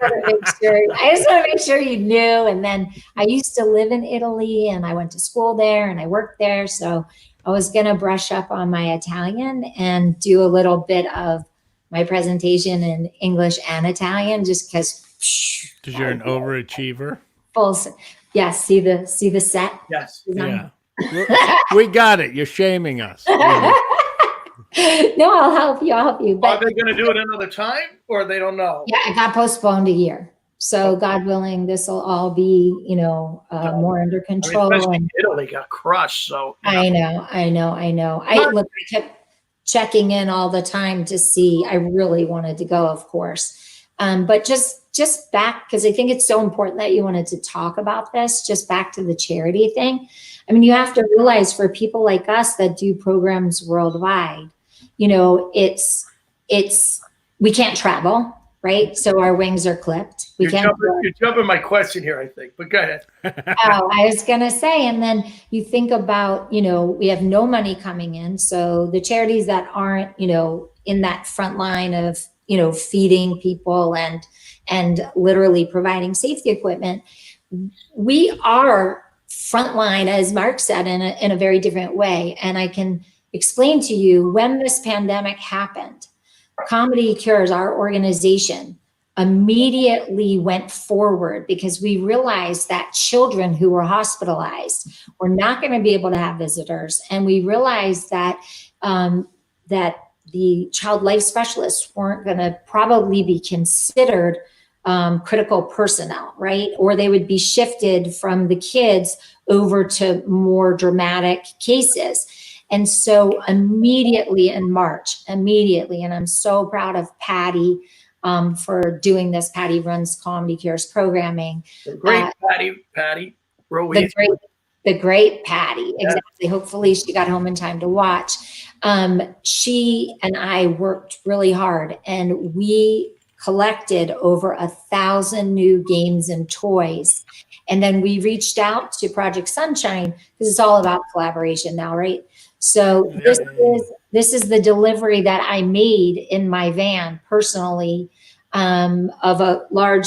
just want to make sure you knew. And then I used to live in Italy, and I went to school there, and I worked there. So I was going to brush up on my Italian and do a little bit of my presentation in English and Italian, just because you're an overachiever. Yes. See the set. Yes. Yeah. We got it. You're shaming us. No, I'll help you. But are they going to do it another time, or they don't know? Yeah, it got postponed a year. So God willing, this will all be, more under control. And Italy got crushed. So I know. I kept checking in all the time to see. I really wanted to go, of course, but just back, because I think it's so important that you wanted to talk about this. Just back to the charity thing. I mean, you have to realize, for people like us that do programs worldwide, we can't travel, right? So our wings are clipped. You're jumping my question here, I think, but go ahead. I was going to say, and then you think about, we have no money coming in. So the charities that aren't, in that front line of, feeding people and literally providing safety equipment, we are frontline, as Mark said, in a very different way. And I can explain to you, when this pandemic happened, Comedy Cures, our organization, immediately went forward because we realized that children who were hospitalized were not going to be able to have visitors. And we realized that that the child life specialists weren't going to probably be considered critical personnel, right? Or they would be shifted from the kids over to more dramatic cases. And so immediately in March, and I'm so proud of Patty for doing this. Patty runs Comedy Cures programming. The great Patty Ruiz. The great Patty, exactly. Hopefully she got home in time to watch. She and I worked really hard, and we collected over 1,000 new games and toys. And then we reached out to Project Sunshine, because it's all about collaboration now, right? So this is the delivery that I made in my van personally, of a large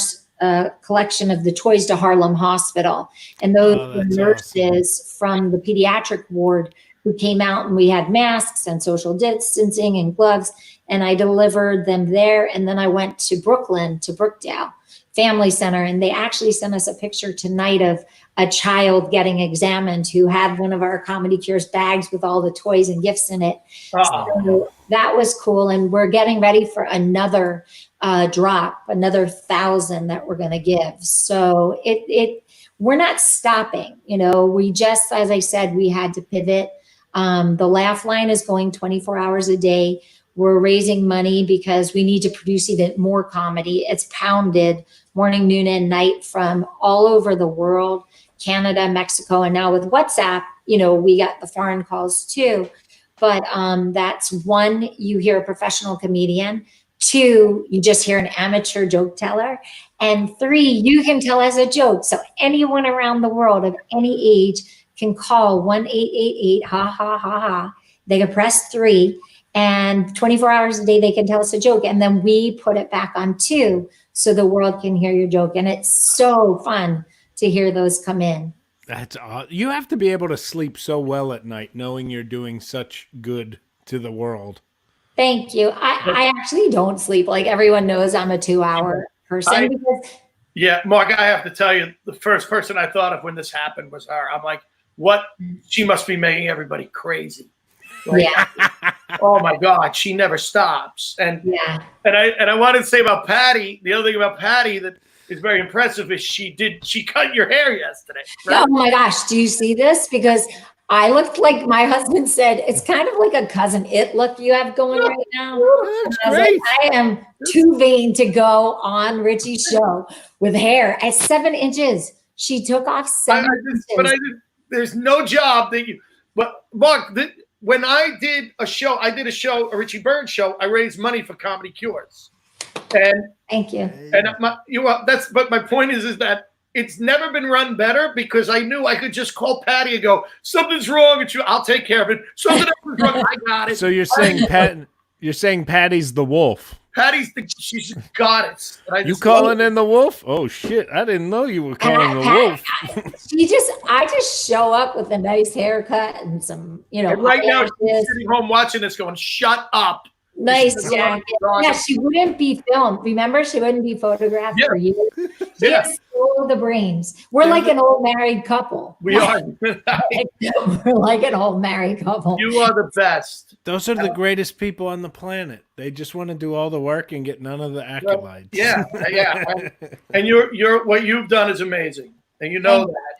collection of the toys to Harlem Hospital. And those were nurses from the pediatric ward who came out, and we had masks and social distancing and gloves, and I delivered them there. And then I went to Brooklyn, to Brookdale Family Center, and they actually sent us a picture tonight of a child getting examined who had one of our Comedy Cures bags with all the toys and gifts in it. So that was cool. And we're getting ready for another drop, another 1,000 that we're going to give. So we're not stopping. We just, as I said, we had to pivot. The Laugh Line is going 24 hours a day. We're raising money because we need to produce even more comedy. It's pounded morning, noon, and night from all over the world, Canada, Mexico, and now with WhatsApp, we got the foreign calls too. But that's one, you hear a professional comedian. 2, you just hear an amateur joke teller. And 3, you can tell us a joke. So anyone around the world of any age can call 1-888 ha ha ha ha. They can press 3, and 24 hours a day they can tell us a joke, and then we put it back on 2 so the world can hear your joke. And it's so fun to hear those come in. That's awesome. You have to be able to sleep so well at night knowing you're doing such good to the world. Thank you. I actually don't sleep. Like, everyone knows I'm a 2-hour person. Mark, I have to tell you, the first person I thought of when this happened was her. I'm like, what? She must be making everybody crazy. Like, oh my God, she never stops. And I wanted to say about Patty, the other thing about Patty that is very impressive is she cut your hair yesterday. Right? Oh my gosh, do you see this? Because I looked like, my husband said, it's kind of like a Cousin It look you have going right now. I am too vain to go on Richie's show with hair at 7 inches. She took off 7 inches. There's no job that you, but Mark, when I did a show, a Richie Burns show, I raised money for Comedy Cures. And thank you. And but my point is that it's never been run better, because I knew I could just call Patty and go, something's wrong with you, I'll take care of it. Something else is wrong, I got it. So you're saying Patty's the wolf. She's the goddess. You calling in the wolf? Oh shit! I didn't know you were calling the wolf. I just show up with a nice haircut and some, And right now she's sitting home watching this, going, "Shut up." Nice jacket. Yeah, she wouldn't be filmed. Remember, she wouldn't be photographed for you. She has all the brains. We're like an old married couple. We are. We're like an old married couple. You are the best. Those are the greatest people on the planet. They just want to do all the work and get none of the accolades. Yeah. And you're what you've done is amazing, and you know that.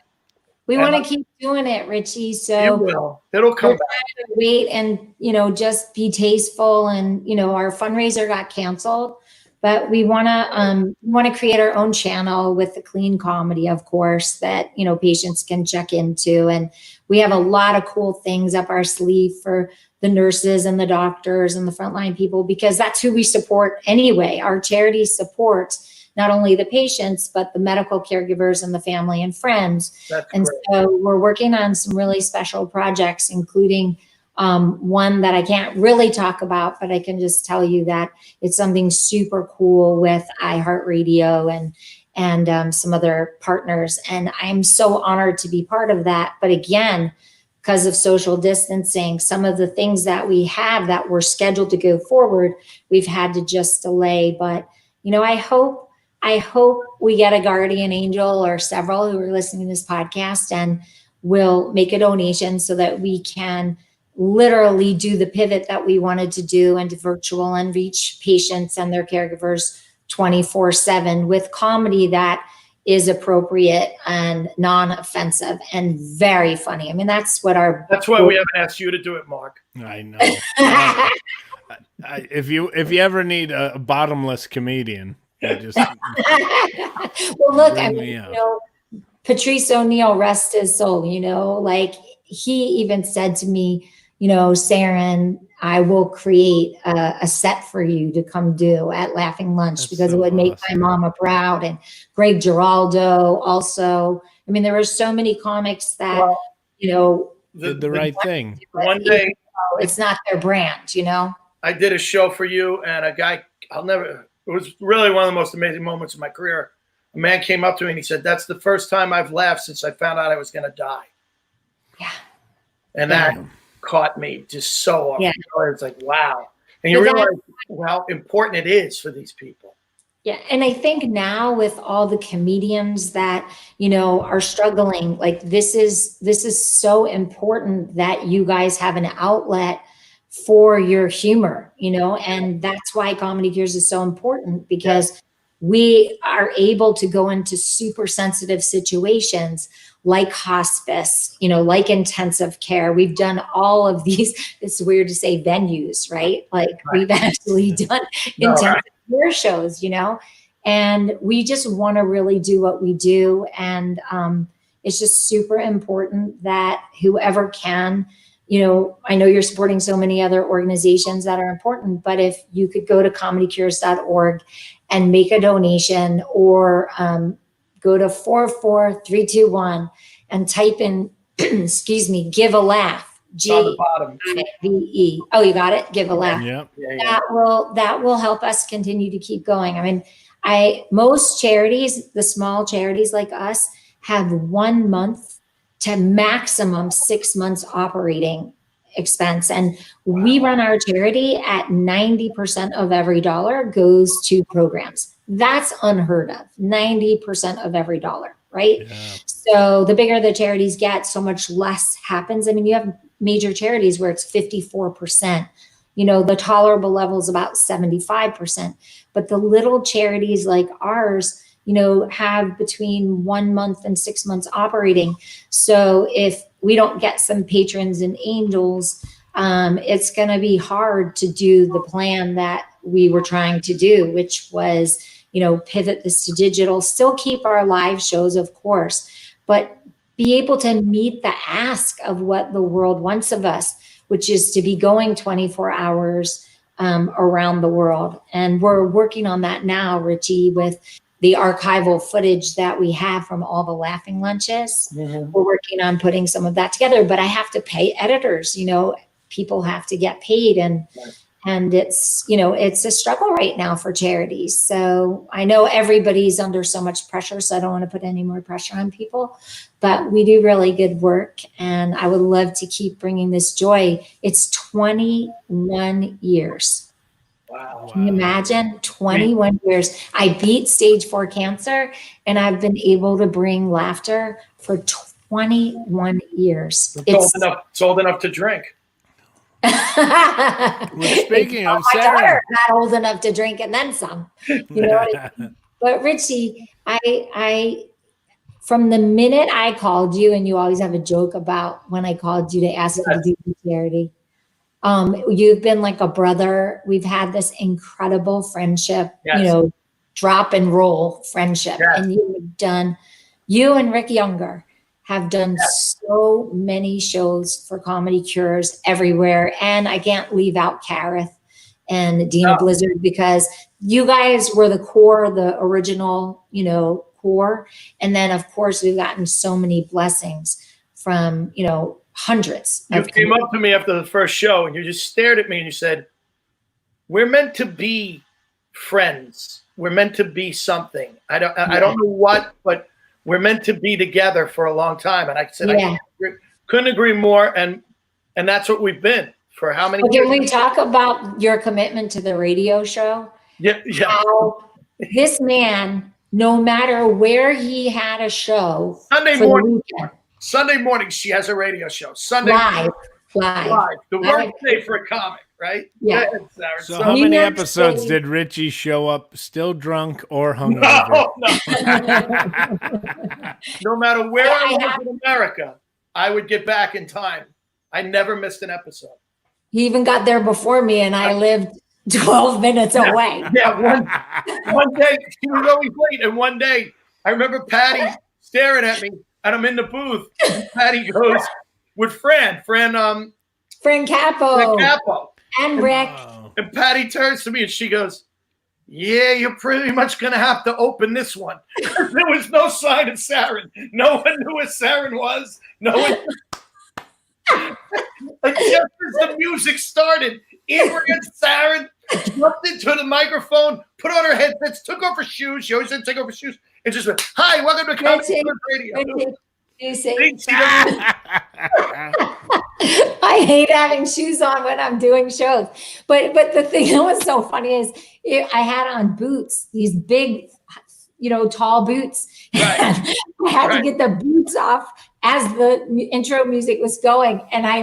We want to keep doing it, Richie. So you will. It'll come back. Wait and just be tasteful. And our fundraiser got canceled, but we want to create our own channel with the clean comedy, of course, that patients can check into. And we have a lot of cool things up our sleeve for the nurses and the doctors and the frontline people, because that's who we support anyway. Our charity supports not only the patients, but the medical caregivers and the family and friends. So we're working on some really special projects, including one that I can't really talk about, but I can just tell you that it's something super cool with iHeartRadio and some other partners. And I'm so honored to be part of that. But again, because of social distancing, some of the things that we have that were scheduled to go forward, we've had to just delay. But, I hope we get a guardian angel or several who are listening to this podcast and will make a donation so that we can literally do the pivot that we wanted to do into virtual and reach patients and their caregivers 24/7 with comedy that is appropriate and non-offensive and very funny. I mean, that's what our. That's why we haven't asked you to do it, Mark. I know. If you ever need a bottomless comedian, you just well, look, I mean, you know, Patrice O'Neill, rest his soul. You know, like he even said to me, you know, Saranne, I will create a set for you to come do at Laughing Lunch because it would make my mama proud. And Greg Giraldo also. I mean, there were so many comics that, you know, did the right thing. One day, it's not their brand, you know. I did a show for you, and a guy, it was really one of the most amazing moments of my career. A man came up to me and he said, "That's the first time I've laughed since I found out I was going to die." Yeah. And that caught me just so off. Yeah. It's like, wow. And you realize how important it is for these people. Yeah. And I think now with all the comedians that, you know, are struggling, like this is so important that you guys have an outlet for your humor, you know, and that's why Comedy Cures is so important because we are able to go into super sensitive situations like hospice, you know, like intensive care. We've done all of these, it's weird to say venues, right? Like we've actually done intensive care shows, you know, and we just want to really do what we do. And it's just super important that whoever can, you know, I know you're supporting so many other organizations that are important, but if you could go to comedycures.org and make a donation or go to 44321 and type in, excuse me, give a laugh. G-I-V-E. Oh, you got it? Give a laugh. Yeah. That will help us continue to keep going. I mean, most charities, the small charities like us, have 1 month to maximum 6 months operating expense. And we run our charity at 90% of every dollar goes to programs. That's unheard of. 90% of every dollar, right? Yeah. So the bigger the charities get, so much less happens. I mean, you have major charities where it's 54%. You know, the tolerable level is about 75%. But the little charities like ours, you know, have between 1 month and 6 months operating. So if we don't get some patrons and angels, it's going to be hard to do the plan that we were trying to do, which was, you know, pivot this to digital, still keep our live shows, of course, but be able to meet the ask of what the world wants of us, which is to be going 24 hours around the world. And we're working on that now, Richie, with the archival footage that we have from all the Laughing Lunches. Mm-hmm. We're working on putting some of that together, but I have to pay editors, you know, people have to get paid and it's, you know, it's a struggle right now for charities. So I know everybody's under so much pressure, so I don't want to put any more pressure on people, but we do really good work and I would love to keep bringing this joy. It's 21 years. Wow. Can you imagine? 21 years. I beat stage 4 cancer and I've been able to bring laughter for 21 years. It's old enough to drink. Speaking of my Saranne, daughter, not old enough to drink and then some. You know what I mean? But Richie, I from the minute I called you, and you always have a joke about when I called you to ask you to do the charity. You've been like a brother. We've had this incredible friendship, you know, drop and roll friendship. And you and Rick Younger have done so many shows for Comedy Cures everywhere. And I can't leave out Kareth and Dina Blizzard because you guys were the core, the original, you know, core. And then of course we've gotten so many blessings from, you know, hundreds. You came up to me after the first show and you just stared at me and you said, "We're meant to be friends. We're meant to be something. I don't know what, but we're meant to be together for a long time." And I said, I couldn't agree more. And that's what we've been for how many years? Can we talk about your commitment to the radio show? Yeah. How this man, no matter where he had a show, Sunday morning, she has a radio show. Sunday live. The worst day for a comic, right? Yeah. Go ahead, Saranne. So how New many York episodes City- did Richie show up still drunk or hungover? No matter where I I was in America, I would get back in time. I never missed an episode. He even got there before me, and I lived 12 minutes away. Yeah, one day she was always late, and one day I remember Patty staring at me, and I'm in the booth. And Patty goes with Fran Capo. And Rick. And Patty turns to me and she goes, "Yeah, you're pretty much gonna have to open this one." There was no sign of Saranne. No one knew where Saranne was. No one. Like just as the music started, in ran Saranne, jumped into the microphone, put on her headsets, took off her shoes. She always said take off her shoes, and just went, "Hi, welcome to Comedy Radio." I hate having shoes on when I'm doing shows. But the thing that was so funny is I had on boots, these big, tall boots. Right. I had to get the boots off as the intro music was going. And I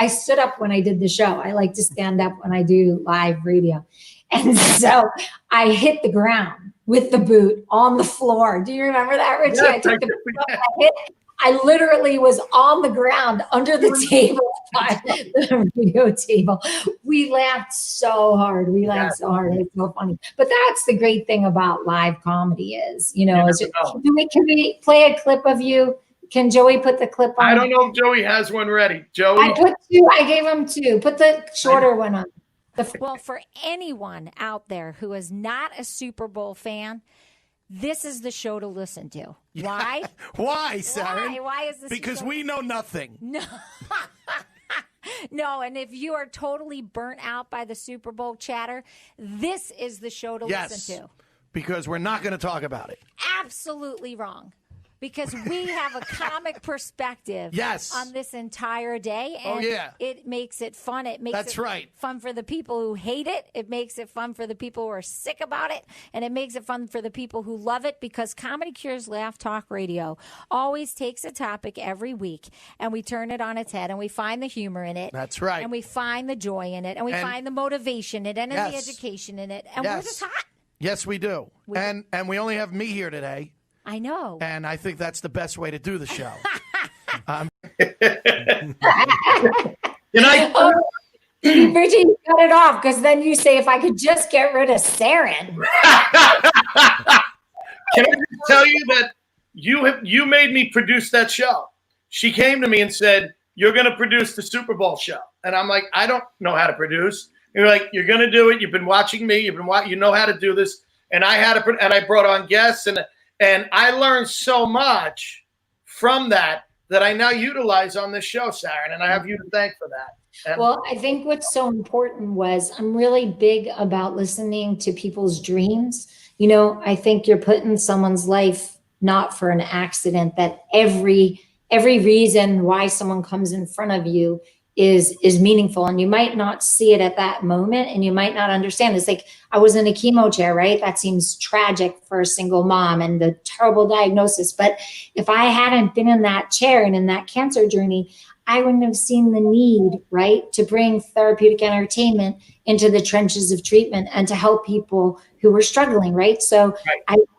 stood up when I did the show. I like to stand up when I do live radio. And so I hit the ground with the boot on the floor. Do you remember that, Richie? Yeah, I took the boot up, I literally was on the ground under the table, by the radio table. We laughed so hard. It's so funny. But that's the great thing about live comedy is, can we play a clip of you? Can Joey put the clip on? I don't know if Joey has one ready. Joey? I put two. I gave him two. Put the shorter one on. Well, for anyone out there who is not a Super Bowl fan, this is the show to listen to. Why? Why, Saranne? Why is this? Because we know nothing. No. No, and if you are totally burnt out by the Super Bowl chatter, this is the show to listen to. Because we're not going to talk about it. Absolutely wrong. Because we have a comic perspective on this entire day. And it makes it fun. It makes it fun for the people who hate it. It makes it fun for the people who are sick about it. And it makes it fun for the people who love it, because Comedy Cures Laugh Talk Radio always takes a topic every week and we turn it on its head and we find the humor in it. That's right. And we find the joy in it and we find the motivation in it and the education in it. And we're just hot. Yes, we do. And we only have me here today. I know. And I think that's the best way to do the show. Richie, cut it off, because then you say, if I could just get rid of Saranne. Can I just tell you that you made me produce that show? She came to me and said, "You're going to produce the Super Bowl show." And I'm like, "I don't know how to produce." And you're like, "You're going to do it. You've been watching me. You know how to do this." And I brought on guests and I learned so much from that I now utilize on this show, Saranne, and I have you to thank for that. Well, I think what's so important was I'm really big about listening to people's dreams. I think you're putting someone's life not for an accident, that every reason why someone comes in front of you is meaningful, and you might not see it at that moment and you might not understand. It's like I was in a chemo chair, right? That seems tragic for a single mom and the terrible diagnosis. But if I hadn't been in that chair and in that cancer journey, I wouldn't have seen the need, right, to bring therapeutic entertainment into the trenches of treatment and to help people who were struggling, right? So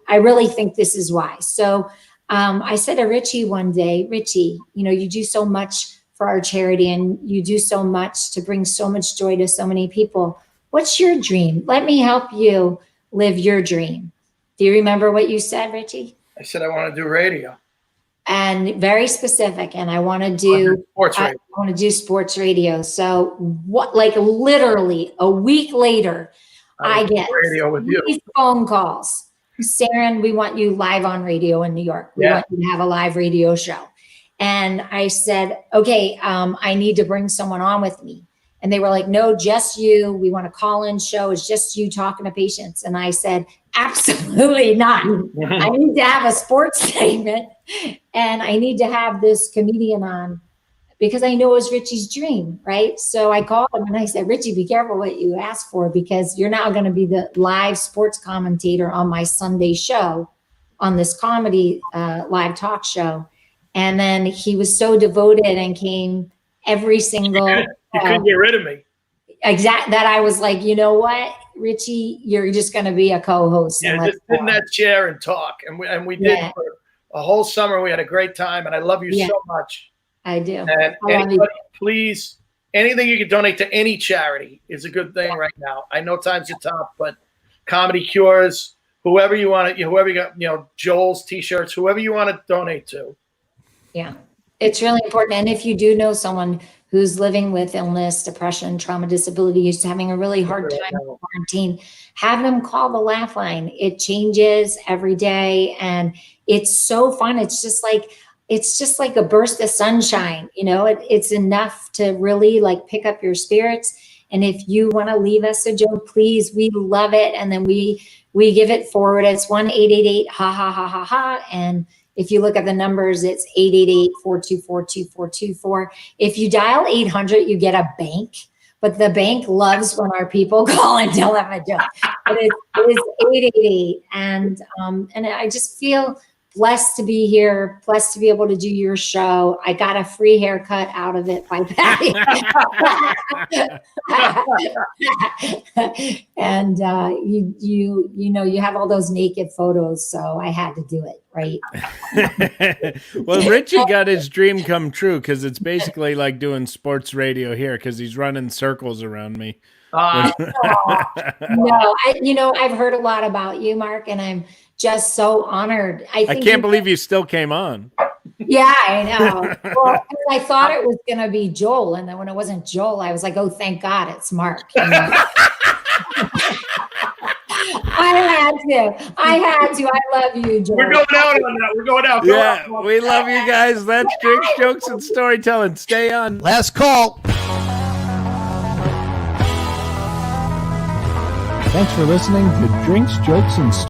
I really think this is why. So I said to Richie one day, "Richie, you do so much for our charity and you do so much to bring so much joy to so many people. What's your dream? Let me help you live your dream." Do you remember what you said, Richie? I said, "I want to do radio." And very specific. And I want to do sports radio. I want to do sports radio. So literally a week later, I get radio with you. Phone calls. "Saranne, we want you live on radio in New York. We want you to have a live radio show." And I said, "Okay, I need to bring someone on with me." And they were like, "No, just you. We want a call-in show. It's just you talking to patients." And I said, "Absolutely not. I need to have a sports segment and I need to have this comedian on, because I know it was Richie's dream, right?" So I called him and I said, "Richie, be careful what you ask for, because you're now going to be the live sports commentator on my Sunday show on this comedy live talk show." And then he was so devoted and came every single. You couldn't get rid of me. that I was like, you know what, Richie, you're just going to be a co-host. Yeah, just sit in that chair and talk. And we did for a whole summer. We had a great time, and I love you so much. I do. And anybody, please, anything you can donate to any charity is a good thing right now. I know times are tough, but Comedy Cures, whoever you want to, whoever you got, Joel's T-shirts, whoever you want to donate to. Yeah, it's really important. And if you do know someone who's living with illness, depression, trauma, disability, who's having a really hard time in quarantine, have them call the Laugh Line. It changes every day, and it's so fun. It's just like a burst of sunshine. It's enough to really like pick up your spirits. And if you want to leave us a joke, please, we love it. And then we give it forward. It's 1-888-ha-ha-ha-ha-ha. And if you look at the numbers, it's 888-424-2424. If you dial 800, you get a bank. But the bank loves when our people call and tell them a joke. But it is 888. And I just feel blessed to be here, blessed to be able to do your show. I got a free haircut out of it by Patty. And you have all those naked photos, so I had to do it, right? Well, Richie got his dream come true, because it's basically like doing sports radio here, because he's running circles around me. No, I've heard a lot about you, Mark, and I'm just so honored. I can't believe you still came on. Yeah, I know. Well, I thought it was going to be Joel, and then when it wasn't Joel, I was like, oh, thank God it's Mark. I had to. I love you, Joel. We're going out on that. We're going out. Yeah, we love you guys. That's Drinks, Jokes, and Storytelling. Stay on. Last call. Thanks for listening to Drinks, Jokes, and